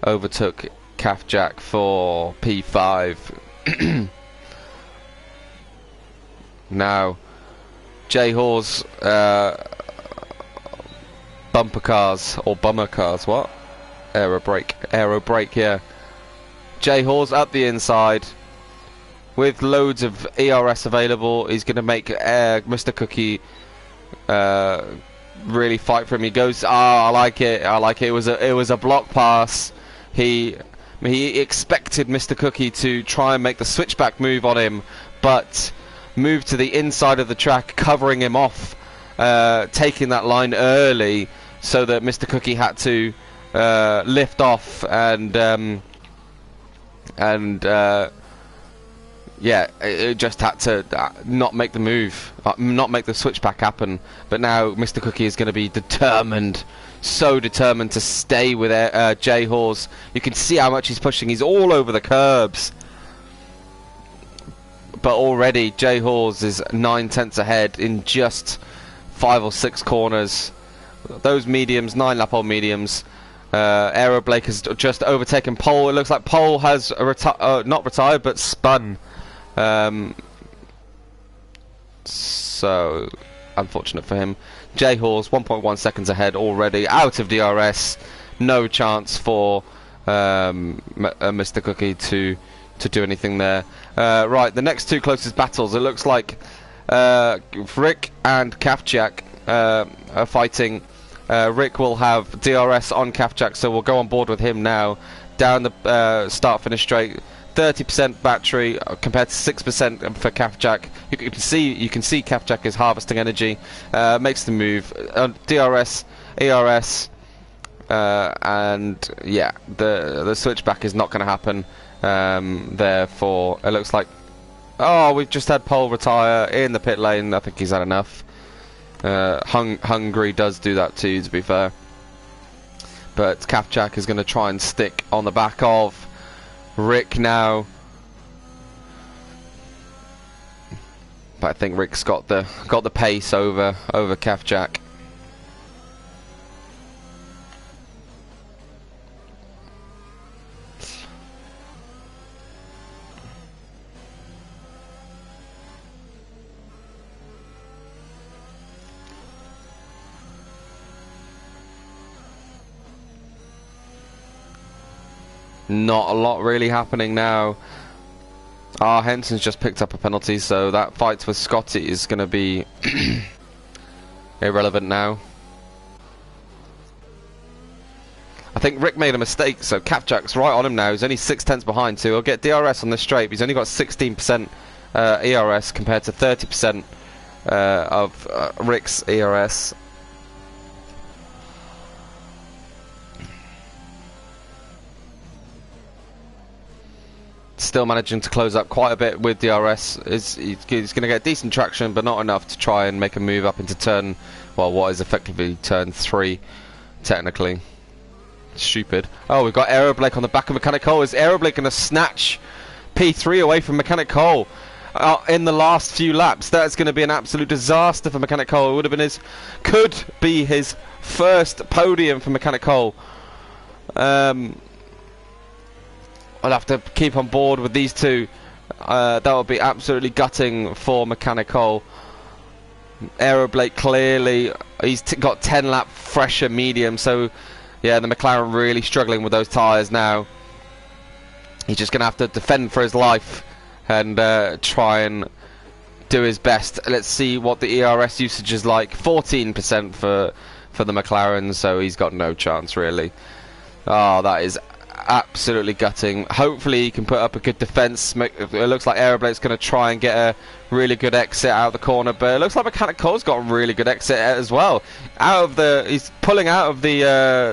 overtook Calf Jack for P5. Now Jay Hawes bumper cars or bummer cars, what? Aerobrake, yeah. Jay Hawes up the inside with loads of ERS available. He's going to make Mr. Cookie really fight for him. He goes, I like it. It was a block pass. He expected Mr. Cookie to try and make the switchback move on him, but moved to the inside of the track, covering him off, taking that line early, so that Mr. Cookie had to lift off and yeah, it just had to not make the move, not make the switchback happen. But now Mr. Cookie is going to be determined, so determined to stay with Jay Hawes. You can see how much he's pushing. He's all over the curbs. But already Jay Hawes is 9/10 ahead in just 5 or 6 corners. Those mediums, 9-lap-old mediums. Aeroblake has just overtaken Pole. It looks like Pole has not retired, but spun. So unfortunate for him. Jay Hawes 1.1 seconds ahead already, out of DRS. No chance for Mr. Cookie to do anything there. Right, the next 2 closest battles. It looks like Rick and Kafjak are fighting Rick will have DRS on Kafjak, so we'll go on board with him now. Down the start-finish straight, 30% battery compared to 6% for Kafjak. You can see Kafjak is harvesting energy, makes the move. DRS, ERS, and yeah, the switchback is not going to happen. Therefore, it looks like, oh, we've just had Pole retire in the pit lane. I think he's had enough. Hungary does do that too, to be fair. But Kafjak is going to try and stick on the back of Rick now. But I think Rick's got the pace over Kafjak. Not a lot really happening now. Henson's just picked up a penalty, so that fight with Scotty is going to be irrelevant now. I think Rick made a mistake, so Kafjak's right on him now. He's only 6/10 behind, so he'll get DRS on this straight. He's only got 16% ERS compared to 30% of Rick's ERS. Still managing to close up quite a bit with DRS. He's going to get decent traction, but not enough to try and make a move up into turn, well, what is effectively turn 3, technically. Stupid. Oh, we've got Aeroblake on the back of Mechanic Cole. Is Aeroblake going to snatch P3 away from Mechanic Cole in the last few laps? That's going to be an absolute disaster for Mechanic Cole. It would have been could be his first podium for Mechanic Cole. I'll have to keep on board with these two. That would be absolutely gutting for Mechanic Cole. Aeroblake clearly, he's got 10 lap fresher medium, so yeah, the McLaren really struggling with those tyres now. He's just going to have to defend for his life and try and do his best. Let's see what the ERS usage is like. 14% for the McLaren, so he's got no chance really. Oh, that is absolutely gutting. Hopefully he can put up a good defence. It looks like Aeroblake's going to try and get a really good exit out of the corner, but it looks like Mechanic Cole's got a really good exit as well. He's pulling out of the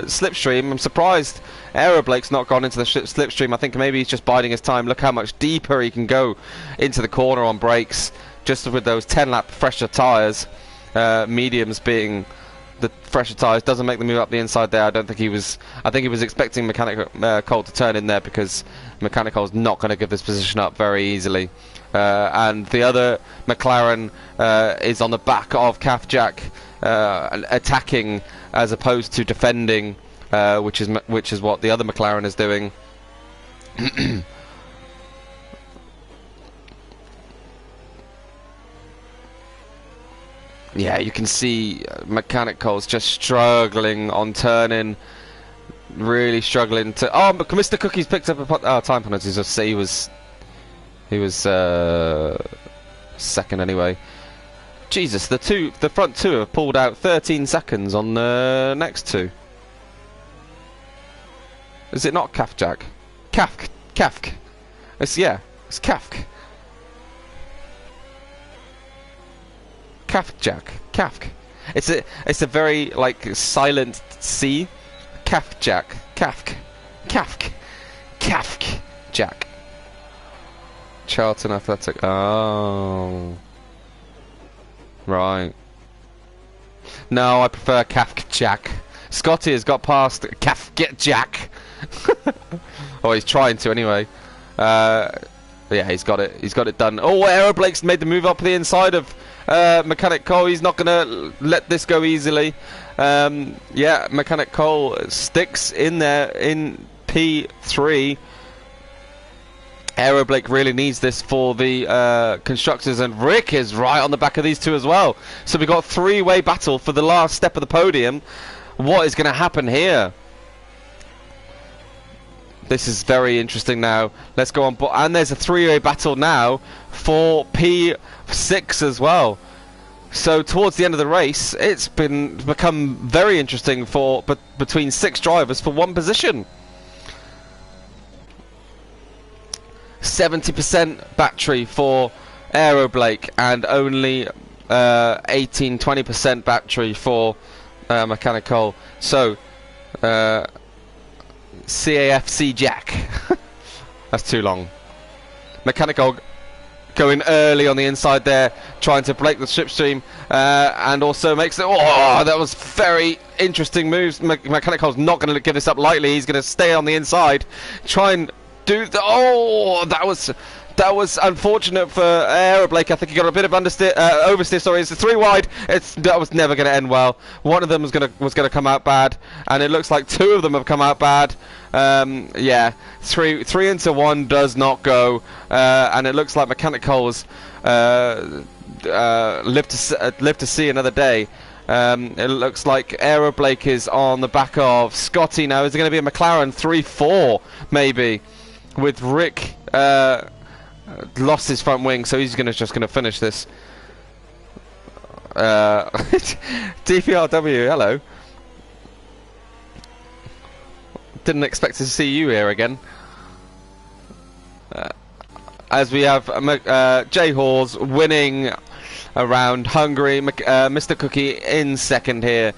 slipstream. I'm surprised Aeroblake's not gone into the slipstream. I think maybe he's just biding his time. Look how much deeper he can go into the corner on brakes, just with those 10 lap fresher tyres. Mediums being the fresher tyres, doesn't make the move up the inside there. I think he was expecting Mechanic Cole to turn in there, because Mechanic Cole's not going to give this position up very easily. And the other McLaren is on the back of Kafjak, attacking as opposed to defending, which is what the other McLaren is doing. Yeah, you can see Mechanic Cole's just struggling on turning, really struggling to. Oh, but Mr. Cookie's picked up a time penalties. He was second anyway. Jesus, the front two have pulled out 13 seconds on the next two. Is it not Kafjak? Kafk. It's Kafk. Kafk. It's a very like silent C. Kafjak. Kafk. Jack. Charlton Athletic. Oh. Right. No, I prefer Kafjak. Scotty has got past Kafjak. Oh, he's trying to anyway. Yeah, he's got it done. Oh, Aeroblake's made the move up the inside of Mechanic Cole. He's not going to let this go easily. Yeah, Mechanic Cole sticks in there in P3. Aeroblake really needs this for the constructors, and Rick is right on the back of these two as well. So we've got a three-way battle for the last step of the podium. What is going to happen here? This is very interesting now. Let's go on. And there's a three-way battle now for P6 as well. So towards the end of the race, it's become very interesting for between 6 drivers for one position. 70% battery for Aeroblake and only 18-20% battery for Mechanical. So CAFC Jack. That's too long. Mechanical going early on the inside there, trying to break the slipstream, and also makes it. Oh, that was very interesting moves. Mechanical's not going to give this up lightly. He's going to stay on the inside, try and do the. Oh, that was unfortunate for Aeroblake. I think he got a bit of oversteer. Sorry, it's 3 wide. That was never going to end well. One of them was going to come out bad, and it looks like 2 of them have come out bad. Yeah, 3 into 1 does not go, and it looks like Mechanicals live to see another day. It looks like Aeroblake is on the back of Scotty now. Is it going to be a McLaren 3-4 maybe, with Rick lost his front wing, so he's just going to finish this. DPRW, hello. Didn't expect to see you here again. As we have Jay Hawes winning around Hungary, Mr. Cookie in second here.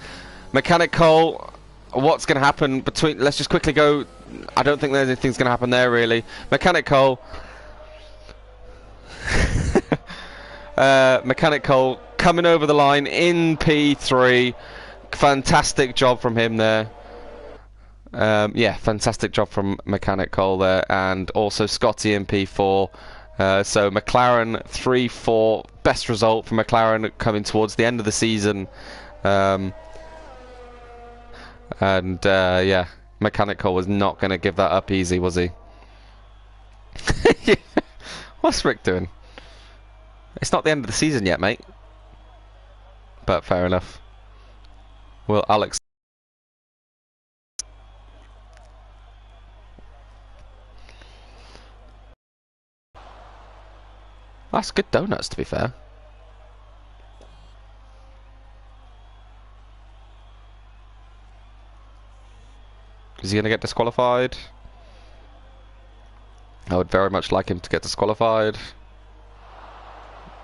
Mechanical, what's going to happen between... Let's just quickly go... I don't think anything's going to happen there really. Mechanical... Mechanical coming over the line in P3. Fantastic job from him there. Yeah, fantastic job from Mechanical there, and also Scotty in P4. So McLaren 3-4, best result for McLaren coming towards the end of the season. Yeah, Mechanical was not going to give that up easy, was he? What's Rick doing? It's not the end of the season yet, mate. But fair enough. Well, Alex. That's good donuts, to be fair. Is he going to get disqualified? I would very much like him to get disqualified.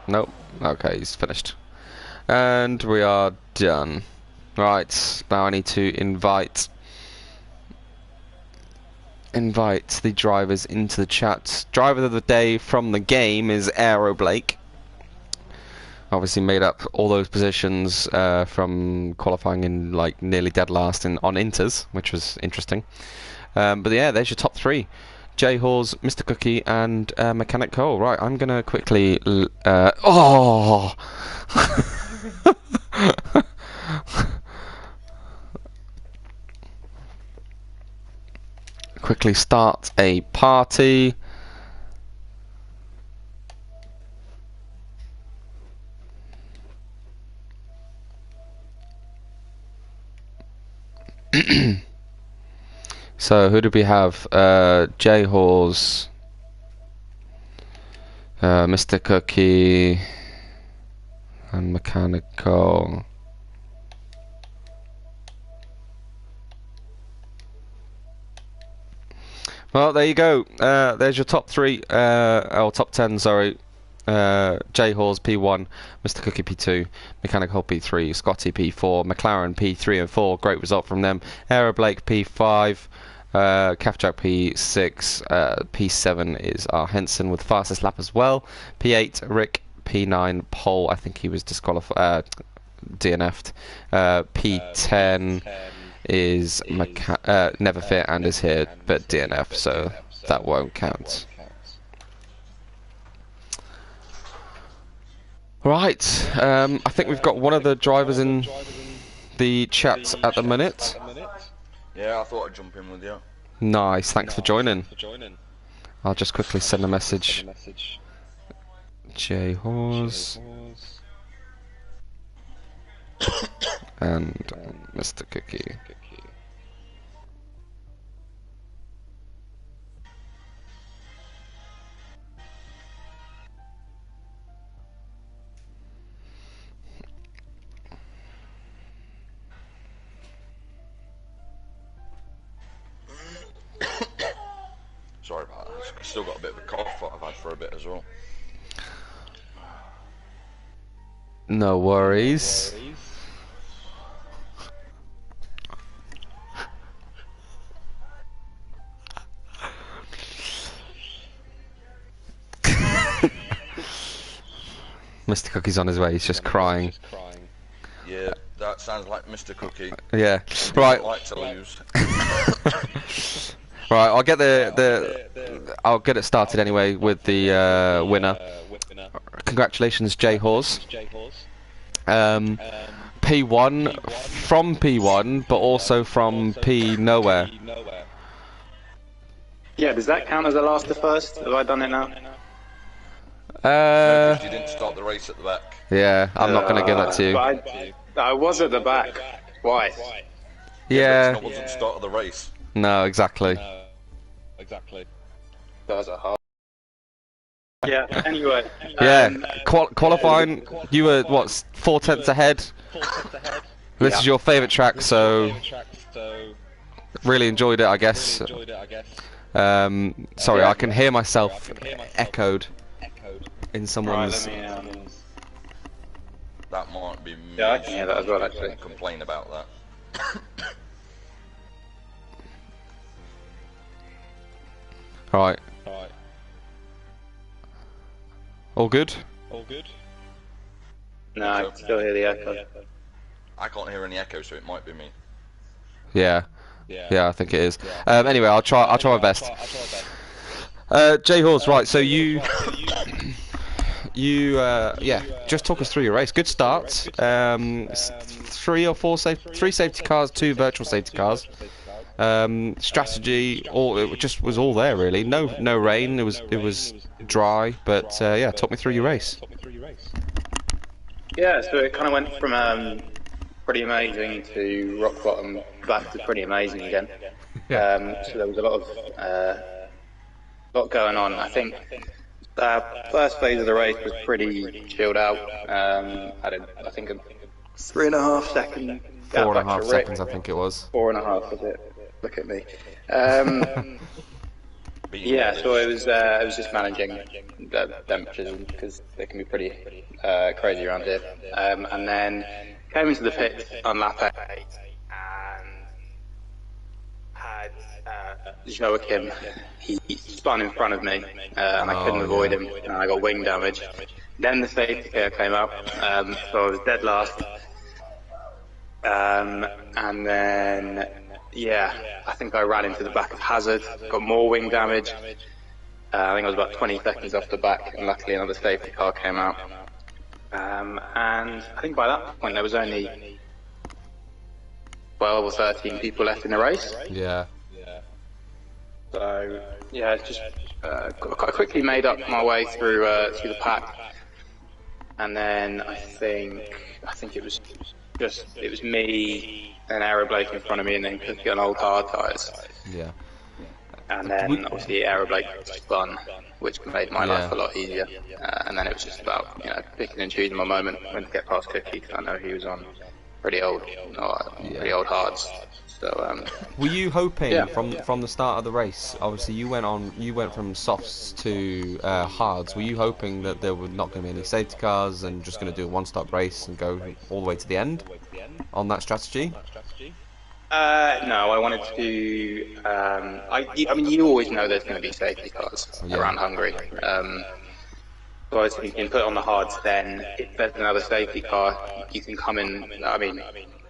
Nope. Okay, he's finished. And we are done. Right, now I need to invite the drivers into the chat. Driver of the day from the game is Aeroblake. Obviously made up all those positions from qualifying in like nearly dead last on Inters, which was interesting. But yeah, there's your top 3. Jay Hawes, Mr. Cookie, and Mechanic Cole. Right, I'm gonna quickly. Oh! Quickly start a party. So who do we have? Jay Hawes, Mr. Cookie, and Mechanical. Well, there you go. There's your top 3, or top 10, sorry. Jay Hawes P1, Mr. Cookie P2, Mechanical P3, Scotty P4, McLaren P3 and 4. Great result from them. Aeroblake P5, Kafjak P6, P7 is our Henson with fastest lap as well. P8 Rick, P9 Pole. I think he was DNF'd. P10 is Never Fit and is here, but DNF, so that won't count. Right, I think we've got one of the drivers in the chat at the minute. Yeah, I thought I'd jump in with you. Nice, thanks for joining. I'll just quickly send a message. Jay Hawes and Mr. Cookie. Still got a bit of a cough that I've had for a bit as well. No worries. Mr. Cookie's on his way. He's just crying. Yeah, that sounds like Mr. Cookie. Yeah. He Right. doesn't like to lose. Right. I'll get I'll get it started anyway with the winner. Congratulations, J Hawes. P1 from P1, but also from P nowhere. Yeah, does that count as a last to first? Have I done it now? No, 'cause you didn't start the race at the back. Yeah, I'm not going to give that to you. But I was at the back twice. Yeah. But it wasn't the start of the race. No, exactly. That was a hard. Yeah. Anyway. Yeah. Qualifying, you were what, 4/10 ahead. This is your favourite track, so really enjoyed it, I guess. Sorry, I can hear myself echoed in someone's. That might be me. Yeah, I can hear that as well, actually. Complain about that. Right. All good? No, I can still hear the echo. I can't hear any echo, so it might be me. Yeah. Yeah, I think it is. Anyway, I'll try my best. J Hawes, right? So you yeah, just talk us through your race. Good start. Three safety cars, 2 virtual safety cars. Strategy, it just was all there really. No rain. It was dry, but yeah, talk me through your race. Yeah, so it kind of went from pretty amazing to rock bottom back to pretty amazing again. So there was a lot going on. I think first phase of the race was pretty chilled out. Had I think a 3.5 second gap 4.5 back to seconds, Rick. I think it was. 4.5 was it? Look at me. Yeah, so it was just managing the temperatures because they can be pretty crazy around here. And then came into the pit on lap 8 and had Joachim. He spun in front of me and I couldn't avoid him, and I got wing damage. Then the safety car came up, so I was dead last. And then, yeah, I think I ran into the back of Hazard, got more wing damage. I think I was about 20 seconds off the back, and luckily another safety car came out. And I think by that point there was only 12 or 13 people left in the race. Yeah. So yeah, it's just I quickly made up my way through the pack, and then I think it was me and Aeroblake in front of me, and then Cookie on old hard tyres. Yeah. And then obviously Aeroblake spun, which made my life a lot easier. And then it was just about picking and choosing my moment when to get past Cookie, because I know he was on pretty old hards. So were you hoping from the start of the race? Obviously, you went from softs to hards. Were you hoping that there were not going to be any safety cars and just going to do a one-stop race and go all the way to the end on that strategy? No, I wanted to. I mean, you always know there's going to be safety cars around Hungary. So I was thinking, put on the hards. Then, if there's another safety car, you can come in. I mean,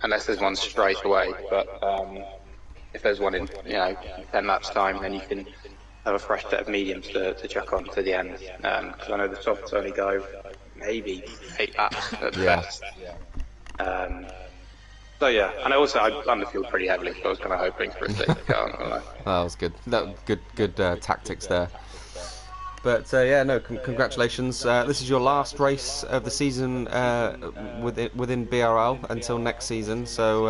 unless there's one straight away. But if there's one in 10 laps time, then you can have a fresh set of mediums to chuck on to the end. Because I know the softs only go maybe 8 laps at best. So yeah, and I underfueled pretty heavily, so I was kind of hoping for a safety car. That was good. Good tactics there. But yeah, no, congratulations. This is your last race of the season within BRL until next season. So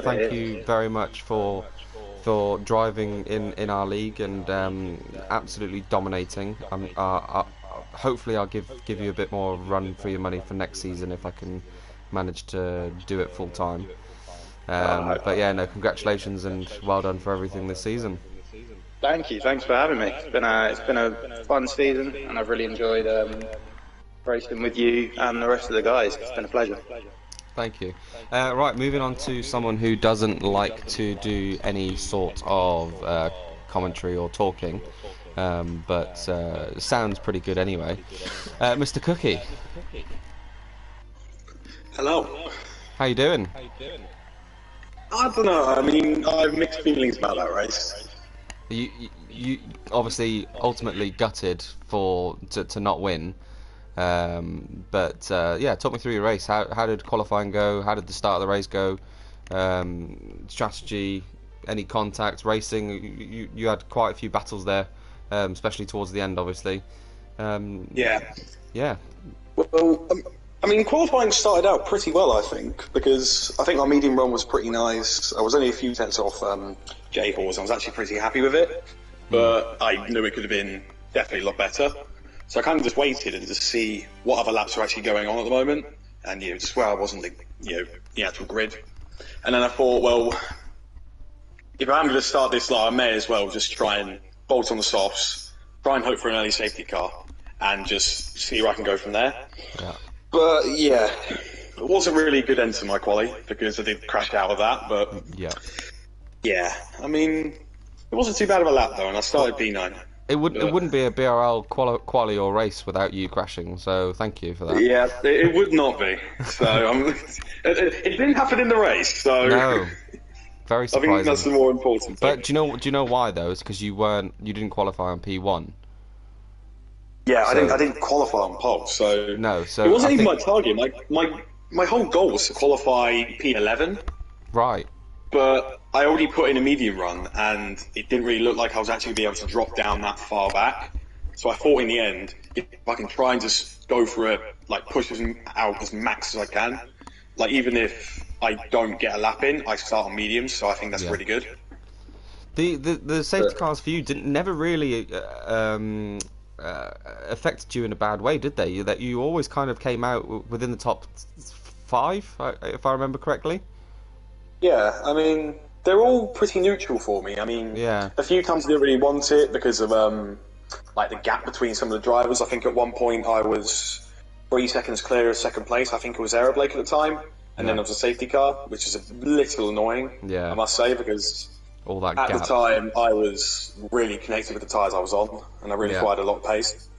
thank you very much for driving in our league and absolutely dominating. Hopefully, I'll give you a bit more run for your money for next season if I can manage to do it full time. But yeah, no, congratulations and well done for everything this season. Thank you. Thanks for having me. It's been a fun season, and I've really enjoyed racing with you and the rest of the guys. It's been a pleasure. Thank you. Right, moving on to someone who doesn't like to do any sort of commentary or talking, but sounds pretty good anyway. Mr. Cookie. Hello. How you doing? I don't know. I mean, I have mixed feelings about that race. You obviously ultimately gutted to not win, but yeah, talk me through your race. How did qualifying go? How did the start of the race go? Strategy, any contact, racing? You had quite a few battles there, especially towards the end, obviously. Yeah. Yeah. Well, I mean, qualifying started out pretty well, I think, because I think our medium run was pretty nice. I was only a few tenths off J Horse. I was actually pretty happy with it, but I knew it could have been definitely a lot better. So I kind of just waited and just see what other laps are actually going on at the moment, and just where I was in the actual grid. And then I thought, well, if I'm going to start this I may as well just try and bolt on the softs, try and hope for an early safety car, and just see where I can go from there. Yeah. But yeah, it wasn't really a good end to my quali because I did crash out of that. But yeah, I mean, it wasn't too bad of a lap though, and I started P9. It wouldn't be a BRL quali or race without you crashing. So thank you for that. Yeah, it would not be. So it didn't happen in the race. So no, very surprising. I think that's the more important thing. But do you know why though? It's because you didn't qualify on P1. Yeah, So, I didn't qualify on pole, so no. So it wasn't even my target. My whole goal was to qualify P11. Right. But I already put in a medium run, and it didn't really look like I was actually going to be able to drop down that far back. So I thought in the end, if I can try and just go for it, push out as max as I can, even if I don't get a lap in, I start on mediums, so I think that's really good. The safety cars for you never really affected you in a bad way, did they? That you always kind of came out within the top 5, if I remember correctly. Yeah, I mean, they're all pretty neutral for me. I mean, a few times I didn't really want it because of the gap between some of the drivers. I think at one point I was 3 seconds clear of second place. I think it was Aeroblake at the time, and then there was a safety car, which is a little annoying, I must say, because all that at gap. the time I was really connected with the tyres I was on, and I really required a lot of pace.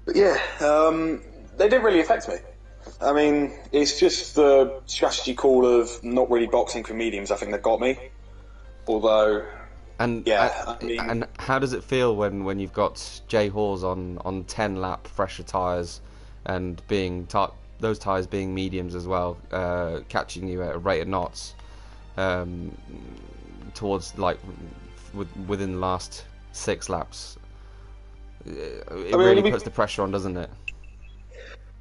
But yeah, they didn't really affect me. I mean, it's just the strategy call of not really boxing for mediums, I think, that got me. Although, and how does it feel when you've got J Hawes on 10 lap fresher tyres and those tyres being mediums as well, catching you at a rate of knots towards within the last 6 laps? It really puts the pressure on, doesn't it?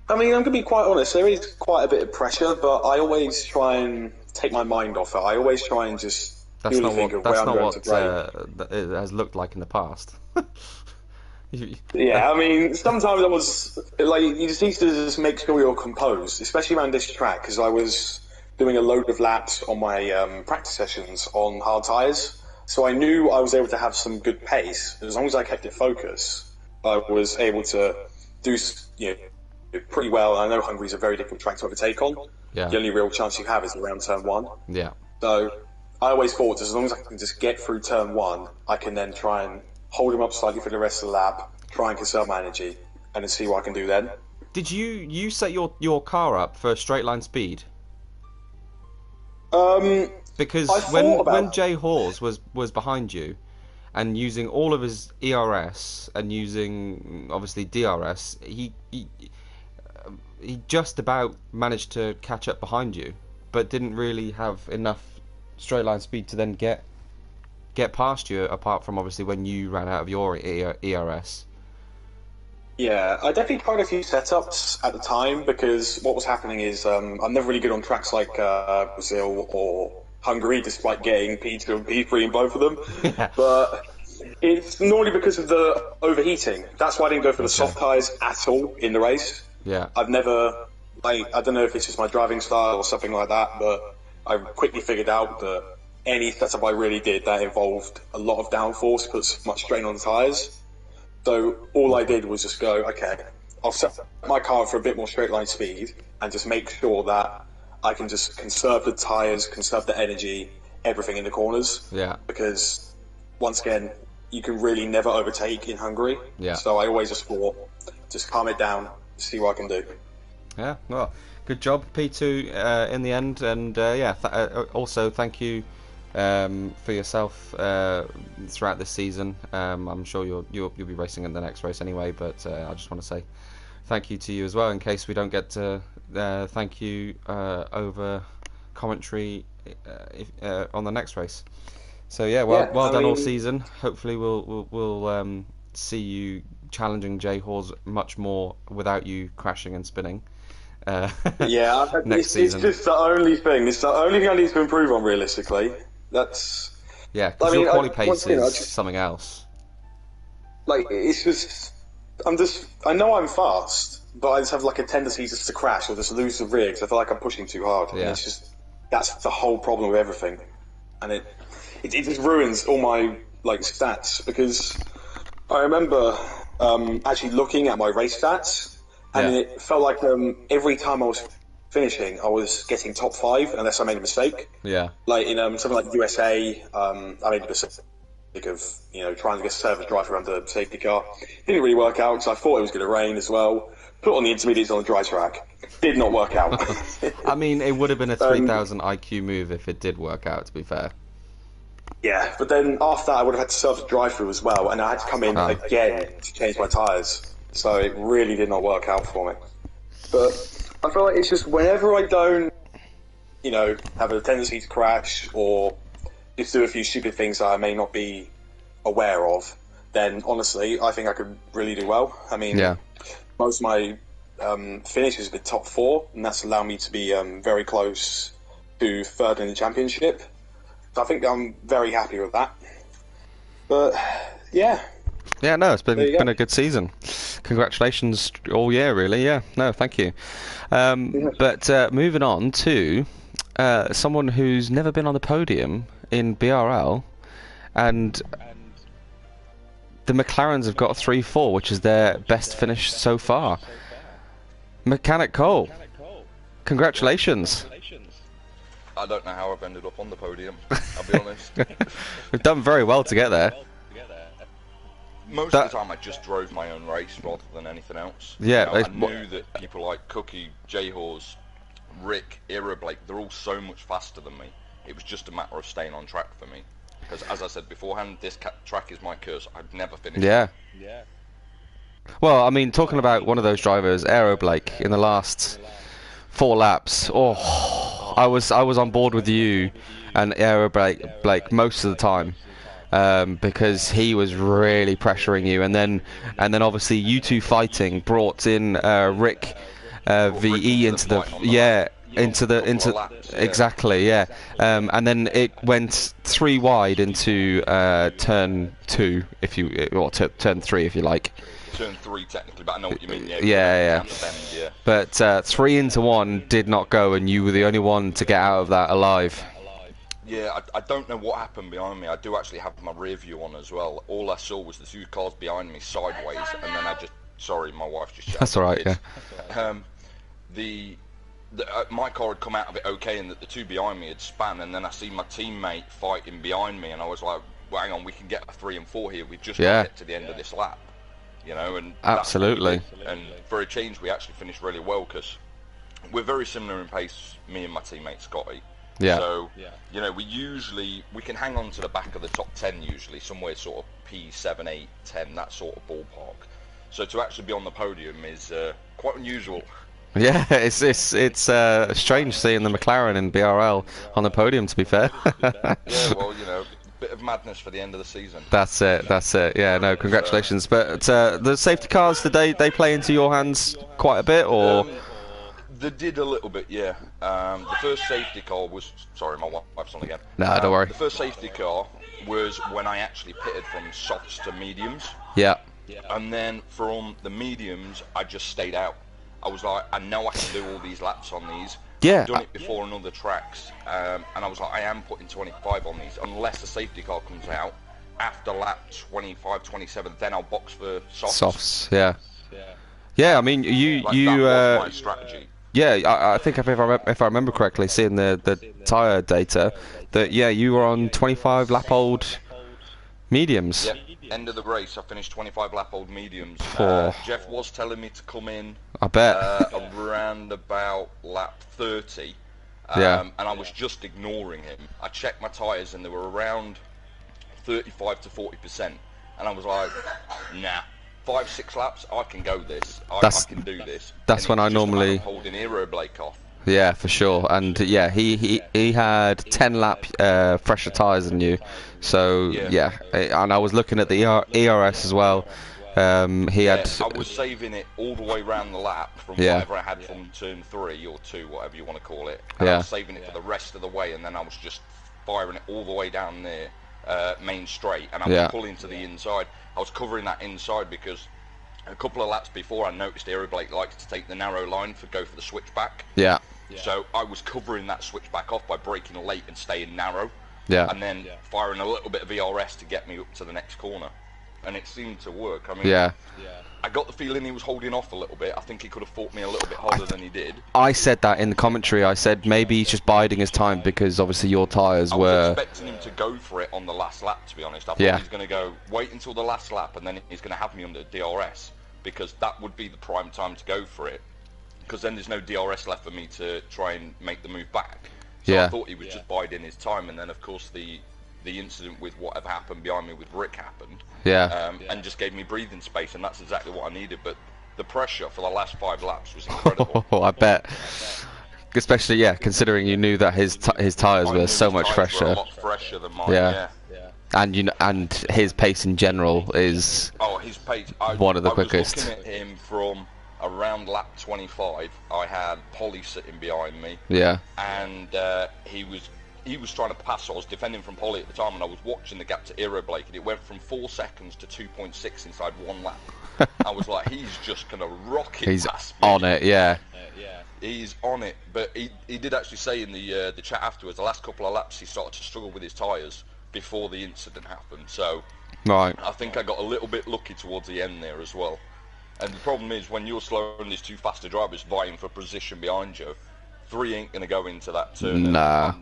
I mean, I'm going to be quite honest, there is quite a bit of pressure, but I always try and take my mind off it. I always try and just think of where I'm going to brake. It has looked like in the past. Yeah, I mean, sometimes I was, you just need to just make sure you're composed, especially around this track, because I was doing a load of laps on my practice sessions on hard tyres, so I knew I was able to have some good pace. As long as I kept it focused, I was able to do, pretty well. I know Hungary's a very difficult track to overtake on. Yeah. The only real chance you have is around turn 1. Yeah. So I always thought as long as I can just get through turn 1, I can then try and hold him up slightly for the rest of the lap, try and conserve my energy, and then see what I can do then. Did you set your car up for straight line speed? Because when J Hawes was behind you, and using all of his ERS and using obviously DRS, he just about managed to catch up behind you, but didn't really have enough straight line speed to then get past you, apart from obviously when you ran out of your ERS. Yeah, I definitely tried a few setups at the time, because what was happening is I'm never really good on tracks like Brazil or Hungary, despite getting P2 and P3 in both of them. Yeah. But it's normally because of the overheating. That's why I didn't go for the soft tyres at all in the race. Yeah. I've never, I don't know if it's just my driving style or something like that, but I quickly figured out that any setup I really did that involved a lot of downforce, puts much strain on the tyres. So all I did was just go, okay, I'll set my car for a bit more straight line speed and just make sure that I can just conserve the tyres, conserve the energy, everything in the corners. Yeah. Because, once again, you can really never overtake in Hungary. Yeah. So I always just thought, just calm it down, see what I can do. Yeah, well, good job, P2, in the end, and also thank you for yourself throughout this season. I'm sure you'll be racing in the next race anyway, but I just want to say thank you to you as well, in case we don't get to thank you over commentary on the next race. So yeah, well done all season. Hopefully we'll see you challenging J Hawes much more without you crashing and spinning. Next season. It's just the only thing. It's the only thing I need to improve on, realistically. That's... Yeah, because your quali pace is something else. Like, it's just... I know I'm fast, but I just have, like, a tendency just to crash or just lose the rear because I feel like I'm pushing too hard. Yeah. And it's just... That's the whole problem with everything. And it just ruins all my, like, stats, because I remember actually looking at my race stats, and it felt like every time I was finishing, I was getting top 5 unless I made a mistake. Yeah. Like in something like USA, I made a mistake of trying to get a service drive around the safety car. Didn't really work out because I thought it was going to rain as well. Put on the intermediates on the dry track. Did not work out. I mean, it would have been a 3000 IQ move if it did work out, to be fair. Yeah, but then after that, I would have had to serve the drive-through as well, and I had to come in again to change my tyres. So it really did not work out for me. But I feel like it's just whenever I don't, have a tendency to crash or just do a few stupid things that I may not be aware of, then honestly, I think I could really do well. I mean, most of my finishes have been top 4, and that's allowed me to be very close to 3rd in the championship. So I think I'm very happy with that. But yeah. Yeah, no, it's been a good season. Congratulations all year, really. Yeah, no, thank you. But moving on to someone who's never been on the podium in BRL, and the McLarens have got 3-4, which is their best finish so far. Mechanic Cole, congratulations. I don't know how I've ended up on the podium, I'll be honest. We've done very well to get there. Most of the time I just drove my own race rather than anything else. Yeah, I knew that people like Cookie, J-Hawes, Rick, Ira Blake, they're all so much faster than me. It was just a matter of staying on track for me. Because as I said beforehand, this track is my curse. I'd never finish. Yeah. Well, I mean, talking about one of those drivers, Aero Blake, in the last 4 laps. I was on board with you and Aero Blake most of the time. Because he was really pressuring you, and then obviously you two fighting brought in Rick VE into exactly, and then it went 3 wide into turn 2 turn 3 if you like. Turn 3 technically, but I know what you mean. Yeah. But 3 into 1 did not go, and you were the only one to get out of that alive. Yeah, I don't know what happened behind me. I do actually have my rear view on as well. All I saw was the 2 cars behind me sideways, and then sorry, my wife just shouted. That's alright, yeah. My car had come out of it okay, and that the 2 behind me had span, and then I see my teammate fighting behind me, and I was like, well, hang on, we can get a 3 and 4 here. We've just got to get to the end of this lap. And absolutely. And for a change, we actually finished really well, because we're very similar in pace, me and my teammate Scotty. Yeah. So, we can hang on to the back of the top 10 usually, somewhere sort of P7, 8, 10, that sort of ballpark. So to actually be on the podium is quite unusual. Yeah, it's strange seeing the McLaren in BRL on the podium, to be fair. Yeah, well, bit of madness for the end of the season. That's it. Yeah, no, congratulations. But the safety cars, did they play into your hands quite a bit, or? They did a little bit, yeah. The first safety car was... Sorry, my wife's on again. No, don't worry. The first safety car was when I actually pitted from softs to mediums. Yeah. And then from the mediums, I just stayed out. I was like, I know I can do all these laps on these. Yeah. I've done it before on other tracks, and I was like, I am putting 25 on these, unless a safety car comes out after lap 25, 27, then I'll box for softs. Yeah. Yeah, I mean, That was my strategy. Yeah, I think if I remember correctly, seeing the tyre data, that yeah, you were on 25 lap old mediums. Yep. End of the race, I finished 25 lap old mediums. Jeff was telling me to come in. I bet. Around about lap 30. Yeah. And I was just ignoring him. I checked my tyres and they were around 35 to 40%, and I was like, nah. 5-6 laps, I can go this. I can do this. That's when I normally holding Aero Blake off. Yeah, for sure. And yeah, he had 10 lap fresher tyres than you. So yeah, and I was looking at the ERS as well. He had. I was saving it all the way around the lap from whatever I had from turn 3 or 2, whatever you want to call it. And I was saving it for the rest of the way, and then I was just firing it all the way down there, main straight, and I was pulling to the inside. I was covering that inside because a couple of laps before I noticed Aero Blake likes to take the narrow line go for the switchback. Yeah. So I was covering that switchback off by braking late and staying narrow. Yeah. And then firing a little bit of ERS to get me up to the next corner. And it seemed to work. I mean, I got the feeling he was holding off a little bit. I think he could have fought me a little bit harder than he did. I said that in the commentary. I said maybe he's just biding his time because obviously your tyres were... I was expecting him to go for it on the last lap, to be honest. I thought he's going to go, wait until the last lap, and then he's going to have me under DRS, because that would be the prime time to go for it, because then there's no DRS left for me to try and make the move back. So I thought he was just biding his time, and then of course the incident with whatever happened behind me with Rick happened. And just gave me breathing space, and that's exactly what I needed. But the pressure for the last 5 laps was incredible. I bet. Especially, considering you knew that his tyres were so much fresher. Were a lot fresher than mine, And his pace in general is his pace. one of the quickest. I was looking at him from around lap 25. I had Polly sitting behind me. And he was trying to pass, so I was defending from Polly at the time, and I was watching the gap to Aero Blake, and it went from 4 seconds to 2.6 inside 1 lap. I was like, he's just going to rocket past me. On it, He's on it, but he did actually say in the chat afterwards, the last couple of laps he started to struggle with his tyres before the incident happened, so I think I got a little bit lucky towards the end there as well. And the problem is, when you're slowing these 2 faster drivers vying for position behind you, 3 ain't going to go into that turn. Nah.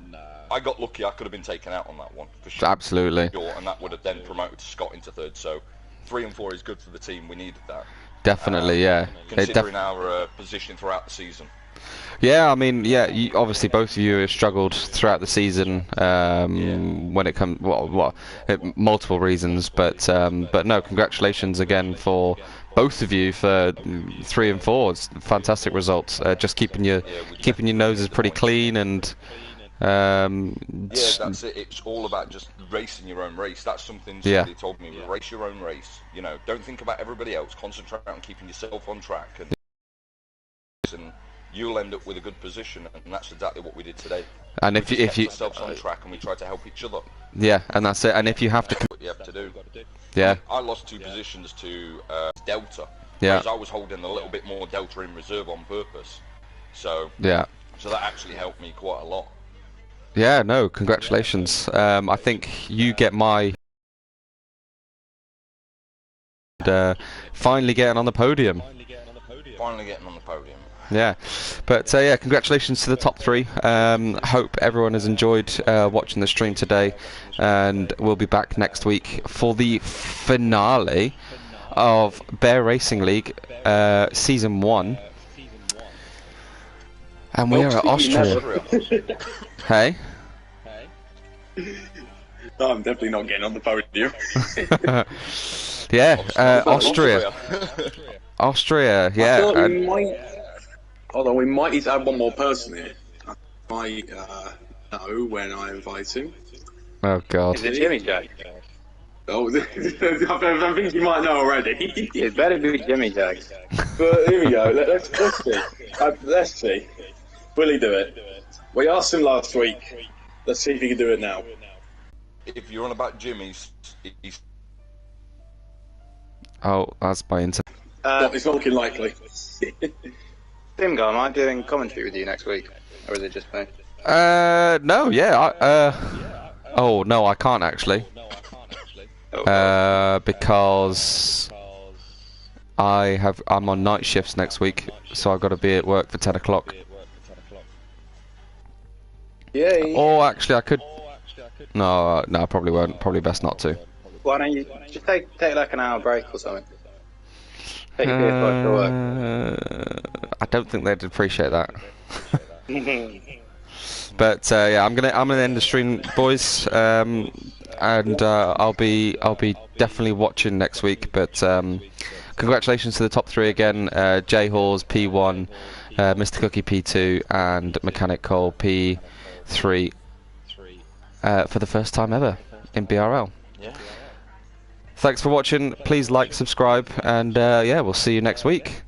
I got lucky. I could have been taken out on that one for sure. Absolutely. And that would have then promoted Scott into 3rd. So 3 and 4 is good for the team. We needed that. Definitely, Considering our position throughout the season. Yeah, I mean, obviously both of you have struggled throughout the season when it comes, multiple reasons, but no, congratulations again for both of you for 3 and 4. It's fantastic results. Just keeping your noses pretty clean and. That's it. It's all about just racing your own race. That's something somebody told me. Race your own race. You know, don't think about everybody else. Concentrate on keeping yourself on track, and you'll end up with a good position. And that's exactly what we did today. And if you kept yourselves on track, and we tried to help each other. Yeah, and that's it. And if you have to, what you have to do. Yeah. I lost 2 positions to Delta. Whereas I was holding a little bit more Delta in reserve on purpose. So so that actually helped me quite a lot. Yeah, no, congratulations. I think you get my finally getting on the podium. Finally getting on the podium. Yeah, but congratulations to the top 3. Hope everyone has enjoyed watching the stream today, and we'll be back next week for the finale of Bear Racing League Season 1. And we are at Austria. Hey? No, I'm definitely not getting on the podium. Austria. Austria, yeah. I feel like we might... Although we might need to add one more person here. I might know when I invite him. Oh, God. Is it Jimmy Jack? Oh, I think you might know already. It better be Jimmy Jack. But here we go. Let's see. Let's see. Will he do it? We asked him last week. Let's see if he can do it now. If you're on about Jimmy's, he's... Oh, that's my internet. It's not looking likely. Simgar, am I doing commentary with you next week, or is it just me? No, yeah. Oh no, I can't actually. Because I'm on night shifts next week, so I've got to be at work for 10 o'clock. Yay! Or actually, I could. No, I probably won't. Probably best not to. Why don't you just take like an hour break or something? Take your PS5 to work. I don't think they'd appreciate that. But yeah, I'm gonna end the stream, boys, and I'll be definitely watching next week. But congratulations to the top 3 again: J Hawes P1, Mr. Cookie P2, and Mechanic Cole P3 for the first time ever in BRL. Yeah. Thanks for watching. Please like, subscribe, and yeah, we'll see you next week.